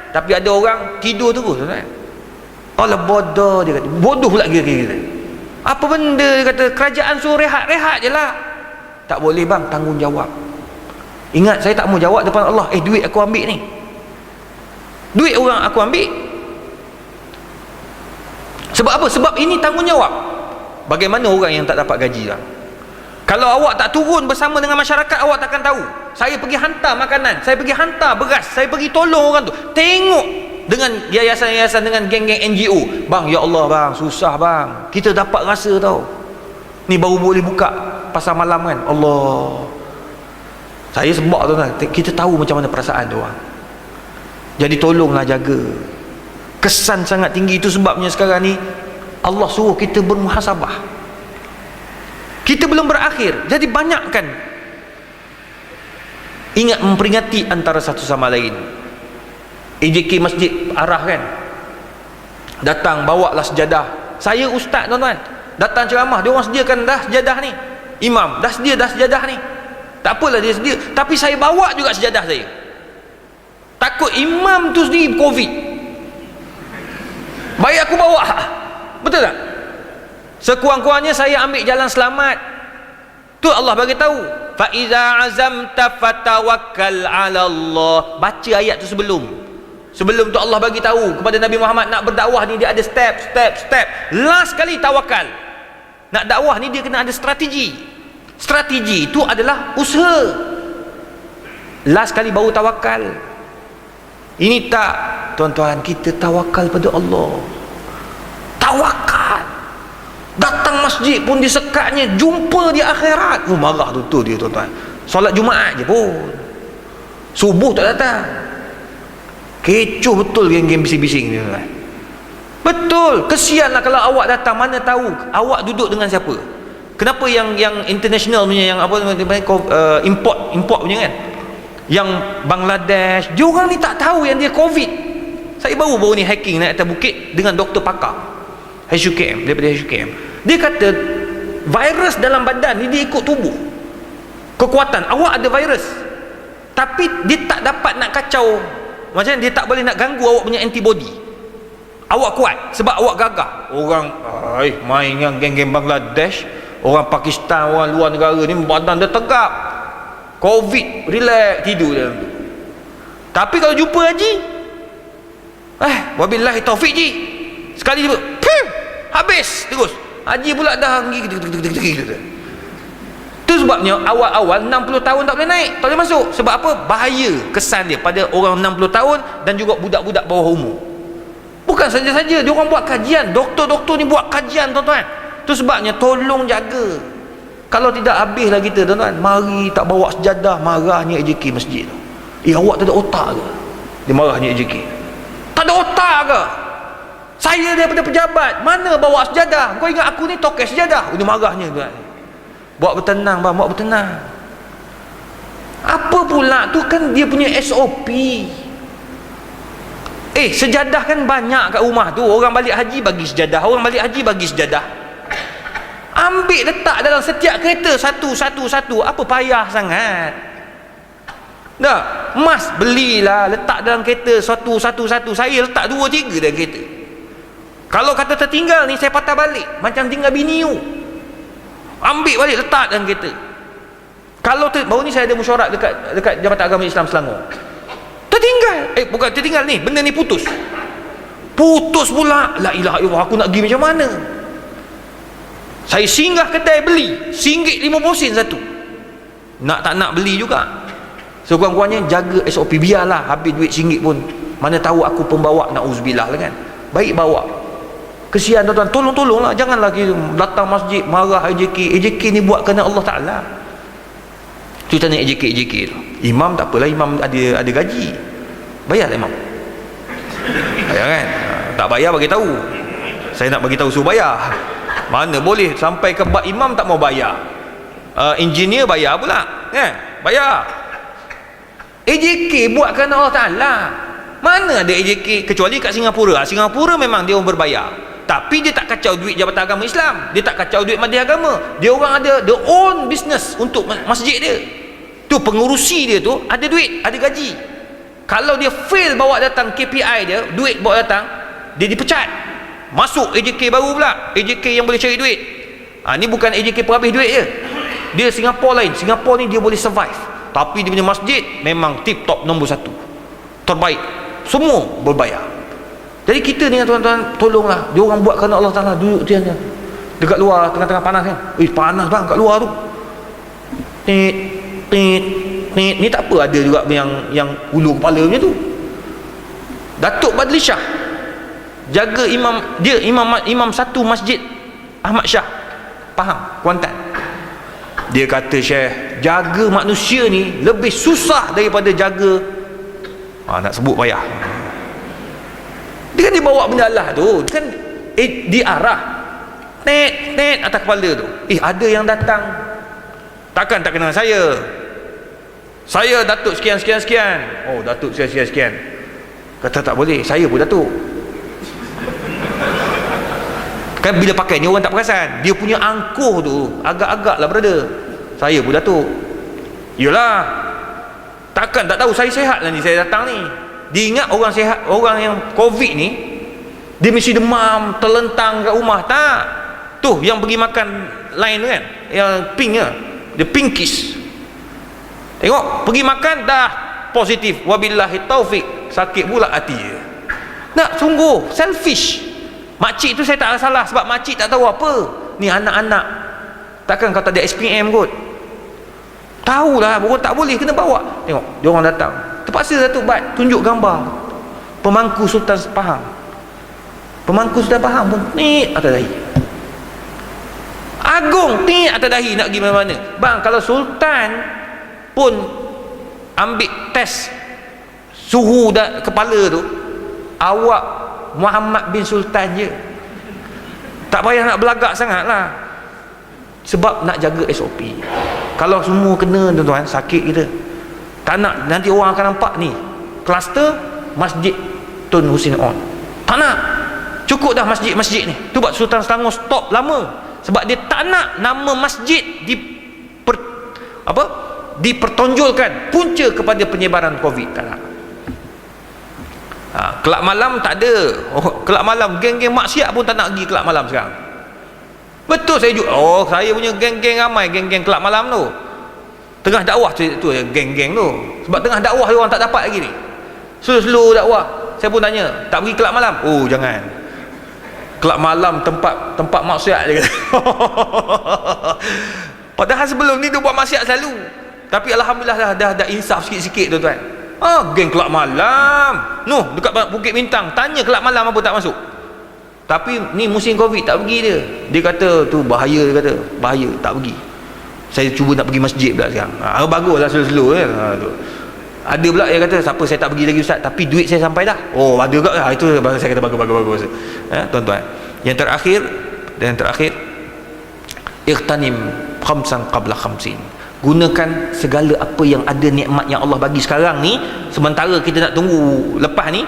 Tapi ada orang tidur terus, kan? Allah bodoh, dia kata. Bodoh pula kira-kira. Apa benda, dia kata, kerajaan suruh rehat je lah. Tak boleh bang, tanggungjawab. Ingat, saya tak mau jawab depan Allah, duit aku ambil ni, duit orang aku ambil. Sebab apa? Sebab ini tanggungjawab. Bagaimana orang yang tak dapat gaji lah? Kalau awak tak turun bersama dengan masyarakat, awak takkan tahu. Saya pergi hantar makanan, saya pergi hantar beras, saya pergi tolong orang tu. Tengok dengan yayasan-yayasan, dengan geng-geng NGO. Bang, ya Allah bang, susah bang. Kita dapat rasa tau. Ni baru boleh buka pasar malam kan. Allah. Saya sebab tu kan, kita tahu macam mana perasaan tu orang. Jadi tolonglah jaga. Kesan sangat tinggi. Itu sebabnya sekarang ni Allah suruh kita bermuhasabah. Kita belum berakhir, jadi banyakkan ingat memperingati antara satu sama lain. AJK masjid arahkan, datang bawalah sejadah. Saya ustaz tuan-tuan, datang ceramah, dia orang sediakan dah sejadah ni. Imam dah sedia dah sejadah ni. Tak apalah dia sedia, tapi saya bawa juga sejadah saya. Takut imam tu sendiri COVID, baik aku bawa. Betul tak? Sekurang-kurangnya saya ambil jalan selamat. Tu Allah bagi tahu, fa iza azamta fatawakkal 'ala Allah. Baca ayat tu sebelum tu Allah bagi tahu kepada Nabi Muhammad, nak berdakwah ni dia ada step. Last kali tawakal. Nak dakwah ni dia kena ada strategi. Strategi itu adalah usaha. Last kali baru tawakal. Ini tak, tuan-tuan, kita tawakal pada Allah. Tawakal. Datang masjid pun disekatnya, jumpa di akhirat. Marah tu dia, tuan-tuan. Solat Jumaat je pun, subuh tak datang. Kecoh betul geng-geng bising-bising ni, tuan-tuan. Betul, kesianlah kalau awak datang, mana tahu awak duduk dengan siapa. Kenapa yang international punya, yang apa import punya kan, yang Bangladesh, dia orang ni tak tahu yang dia COVID. Saya baru ni hacking naik atas bukit dengan doktor pakar HUKM, daripada HUKM. Dia kata virus dalam badan ni dia ikut tubuh. Kekuatan awak ada virus, tapi dia tak dapat nak kacau. Macam dia tak boleh nak ganggu awak punya antibody. Awak kuat sebab awak gagah. Orang main dengan geng-geng Bangladesh, orang Pakistan, orang luar negara ni badan dia tegap, COVID, relax, tidur dalam tu. Tapi kalau jumpa haji, wabillahi taufik ji, sekali jumpa, habis terus. Haji pula dah tu sebabnya awal-awal 60 tahun tak boleh naik, tak boleh masuk. Sebab apa? Bahaya kesan dia pada orang 60 tahun dan juga budak-budak bawah umur. Bukan saja-saja dia orang buat kajian, doktor-doktor ni buat kajian, tuan-tuan. Tu sebabnya tolong jaga. Kalau tidak habislah kita, tuan-tuan. Mari tak bawa sejadah, marahnya AJK masjid. Awak tak ada otak ke? Dia marahnya AJK. Tak ada otak ke? Saya daripada pejabat, mana bawa sejadah? Kau ingat aku ni tokel sejadah? Dia marahnya, tuan. Buat bertenang bang, buat bertenang. Apa pula tu kan dia punya SOP. Sejadah kan banyak kat rumah tu. Orang balik haji bagi sejadah, orang balik haji bagi sejadah. Ambil letak dalam setiap kereta satu. Apa payah sangat? Dah, emas belilah, letak dalam kereta satu. Saya letak 2-3 dalam kereta. Kalau kata tertinggal ni, saya patah balik macam tinggal bini you. Ambil balik, letak dalam kereta. Kalau baru ni saya ada mesyuarat dekat Jabatan Agama Islam Selangor. Tertinggal, bukan tertinggal ni, benda ni putus pula. La ilaha illallah, aku nak pergi macam mana? Saya singgah kedai beli RM1.50 satu. Tak nak beli juga. Sekurang-kurangnya jaga SOP. Biarlah habis duit RM1 pun, mana tahu aku pembawa, na'uzubillah lah kan. Baik bawa. Kesian tuan-tuan, tolonglah. Janganlah kita datang masjid marah AJK ni buat kerana Allah Ta'ala. Tu tanya AJK tu. Imam tak apalah, imam ada gaji. Bayar tak imam? Bayar kan? Tak bayar bagi tahu. Saya nak bagi tahu suruh bayar. Mana boleh sampai ke bab imam tak mau bayar. Engineer bayar pula kan? Bayar. AJK buat kerana Allah Ta'ala. Mana ada AJK kecuali kat Singapura. Singapura memang dia orang berbayar, tapi dia tak kacau duit Jabatan Agama Islam, dia tak kacau duit Majlis Agama. Dia orang ada their own business untuk masjid dia. Tu pengurusi dia tu ada duit, ada gaji. Kalau dia fail bawa datang KPI dia, duit bawa datang, dia dipecat. Masuk AJK baru pula, AJK yang boleh cari duit. Ni bukan AJK perhabis duit je. Dia Singapura lain. Singapura ni dia boleh survive, tapi dia punya masjid memang tip top nombor 1, terbaik, semua berbayar. Jadi kita ni tuan-tuan, tolonglah. Dia orang buat kerana Allah Ta'ala. Duduk dia dekat luar tengah-tengah panas kan. Panas bang kat luar tu. Ni tak apa, ada juga yang ulu kepala punya tu. Datuk Badli Shah jaga imam, dia imam satu masjid Ahmad Shah Pahang, Kuantan. Dia kata, Syekh, jaga manusia ni lebih susah daripada jaga nak sebut payah. Dia kan dia bawa benda Allah tu, dia kan diarah net atas kepala tu. Ada yang datang, takkan tak kenal saya Datuk sekian. Oh, Datuk sekian. Kata tak boleh, saya pun Datuk. Kan bila pakai ni orang tak perasan, dia punya angkuh tu agak-agak lah brother, saya pun Datuk. Yelah, takkan tak tahu saya sihat lah ni, saya datang ni. Dia ingat orang sihat, orang yang COVID ni dia mesti demam, terlentang kat rumah. Tak. Tu yang pergi makan lain kan, yang pink dia pinkish. Tengok, pergi makan dah positif, wabillahi taufik, sakit pula hati dia. Nak sungguh selfish. Makcik tu saya tak salah, sebab makcik tak tahu apa ni anak-anak. Takkan kau tak ada SPM kot? Tahulah, orang tak boleh, kena bawa. Tengok, dia orang datang, terpaksa Datuk Bat tunjuk gambar pemangku Sultan Pahang. Pemangku Sultan Pahang pun ni atas dahi, Agung ni atas dahi, nak pergi mana-mana. Bang, kalau Sultan pun ambil test suhu kepala tu, awak Muhammad bin Sultan je, tak payah nak belagak sangat lah. Sebab nak jaga SOP. Kalau semua kena tuan-tuan, sakit kita. Tak nak nanti orang akan nampak ni kluster Masjid Tun Hussein On. Tak nak. Cukup dah masjid-masjid ni. Tu buat Sultan Selangor stop lama, sebab dia tak nak nama masjid dipertonjolkan punca kepada penyebaran COVID. Tak nak. Kelab malam tak ada. Kelab malam, geng-geng maksiat pun tak nak pergi kelab malam sekarang. Betul saya juga. Saya punya geng-geng ramai, geng-geng kelab malam tu. Tengah dakwah tu geng-geng tu. Sebab tengah dakwah dia orang tak dapat lagi ni. Slow-slow dakwah. Saya pun tanya, tak pergi kelab malam? Oh, jangan. Kelab malam tempat maksiat dia kata. Padahal sebelum ni dia buat maksiat selalu. Tapi alhamdulillah dah insaf sikit-sikit tu tuan. Geng kelab malam dekat Bukit Bintang, tanya kelab malam apa tak masuk. Tapi ni musim COVID tak pergi dia. Dia kata tu bahaya, dia kata bahaya, tak pergi. Saya cuba nak pergi masjid pula sekarang. Baguslah slow-slow kan. Ada pula yang kata, siapa saya tak pergi lagi ustaz, tapi duit saya sampai dah. Ada juga. Itu saya kata bagus. Tuan-tuan, yang terakhir ightanim khamsan qabla khamsin. Gunakan segala apa yang ada, nikmat yang Allah bagi sekarang ni, sementara kita nak tunggu lepas ni.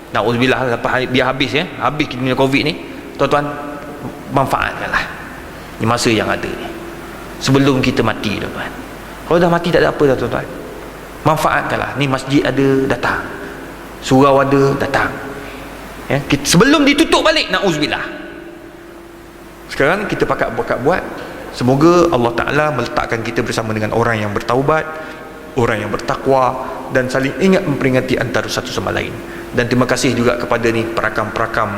Na'udzubillah, lepas biar habis habis kita punya COVID ni. Tuan-tuan, manfaatkanlah ni masa yang ada ni sebelum kita mati tuan-tuan. Kalau dah mati tak ada apa dah tuan-tuan. Manfaatkanlah ni, masjid ada, datang. Surau ada, datang. Sebelum ditutup balik, na'udzubillah. Sekarang kita pakat buat. Semoga Allah Ta'ala meletakkan kita bersama dengan orang yang bertaubat, orang yang bertakwa, dan saling ingat memperingati antara satu sama lain. Dan terima kasih juga kepada ni perakam-perakam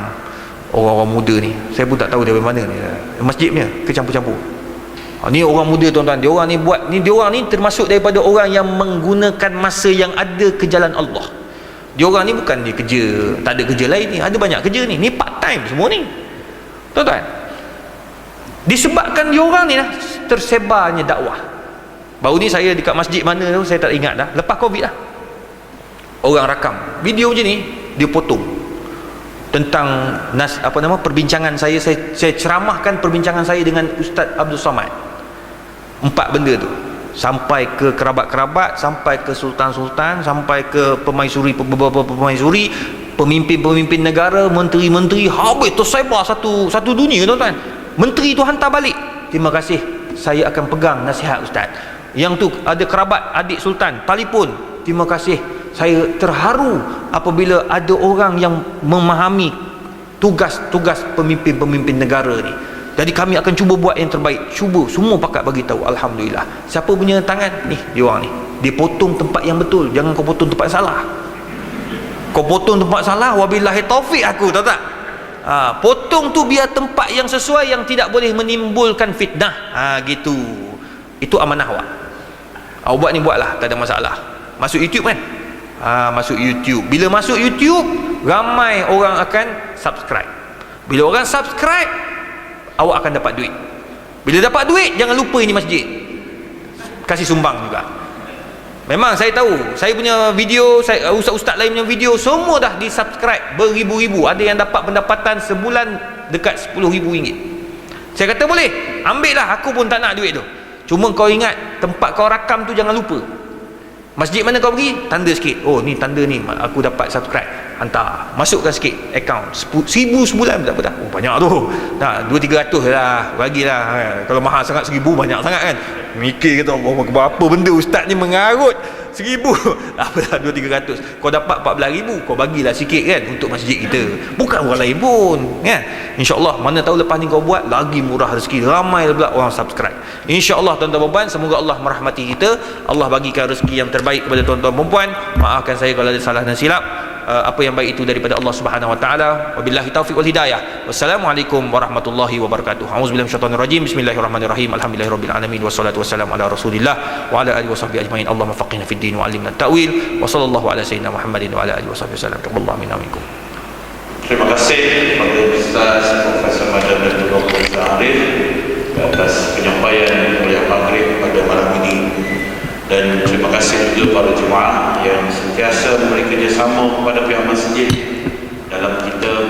orang-orang muda ni. Saya pun tak tahu dari mana ni, masjid punya kecampur-campur. Ni orang muda tuan-tuan, dia orang ni termasuk daripada orang yang menggunakan masa yang ada ke jalan Allah. Dia orang ni bukan dia kerja, tak ada kerja lain ni, ada banyak kerja ni part time semua ni tuan-tuan. Disebabkan dia orang ni tersebarnya dakwah. Baru ni saya dekat masjid mana tu saya tak ingat dah, lepas COVID lah. orang rakam video je ni, dia potong tentang perbincangan saya ceramahkan perbincangan saya dengan Ustaz Abdul Samad. 4 benda tu, sampai ke kerabat-kerabat, sampai ke sultan-sultan, sampai ke beberapa pemaisuri, pemimpin-pemimpin negara, menteri-menteri, habis tersebar satu dunia tuan-tuan. Menteri tu hantar balik, terima kasih, saya akan pegang nasihat ustaz. Yang tu ada kerabat adik sultan telefon, terima kasih, saya terharu apabila ada orang yang memahami tugas-tugas pemimpin-pemimpin negara ni. Jadi kami akan cuba buat yang terbaik. Cuba semua pakat bagi tahu. Alhamdulillah. Siapa punya tangan ni? Dia orang ni. Dia potong tempat yang betul. Jangan kau potong tempat salah. Kau potong tempat salah, wabillahi taufik aku, tahu tak? Potong tu biar tempat yang sesuai, yang tidak boleh menimbulkan fitnah. Gitu. Itu amanah awak. Awak buat ni buatlah, tak ada masalah. Masuk YouTube kan? Masuk YouTube. Bila masuk YouTube, ramai orang akan subscribe. Bila orang subscribe, awak akan dapat duit. Bila dapat duit, jangan lupa ini masjid, kasih sumbang juga. Memang saya tahu, saya punya video, ustaz-ustaz lain punya video semua dah di subscribe beribu-ribu. Ada yang dapat pendapatan sebulan dekat RM10,000. Saya kata boleh, ambil lah, aku pun tak nak duit tu. Cuma kau ingat, tempat kau rakam tu jangan lupa. Masjid mana kau pergi, tanda sikit. Oh ni tanda ni, aku dapat subscribe, hantar, masukkan sikit akaun. 1,000 sebulan tak apa dah. Oh banyak tu. Nah, 200-300 lah, bagilah. Kalau mahal sangat 1,000 banyak sangat kan. Mikir kata apa benda ustaz ni mengarut 1,000. Apa dah 200-300. Kau dapat 14,000, kau bagilah sikit kan untuk masjid kita. Bukan orang lain pun, kan? Insya-Allah mana tahu lepas ni kau buat lagi murah rezeki, ramai pula orang subscribe. Insya-Allah tuan-tuan puan, semoga Allah merahmati kita. Allah bagikan rezeki yang terbaik kepada tuan-tuan puan. Maafkan saya kalau ada salah dan silap. Apa yang baik itu daripada Allah Subhanahu wa taala. Wabillahi taufiq wal hidayah. Wassalamualaikum warahmatullahi wabarakatuh. Auzubillahi minasyaitonir rajim. Bismillahirrahmanirrahim. Alhamdulillahirabbil alamin wassalatu wassalamu ala Rasulillah wa ala alihi washabbihi ajmain. Allahumma faqihna fid din wa 'allimna at-ta'wil. Wa sallallahu ala sayyidina Muhammadin wa ala alihi washabbihi wasallam. Taqabbalallahu minna minkum. Terima kasih kepada Ustaz Profesor Majid Dr. Ustaz Arif atas penyampaian kuliah maghrib pada malam ini. Dan terima kasih juga para jemaah yang sentiasa memberi kerjasama kepada pihak masjid dalam kita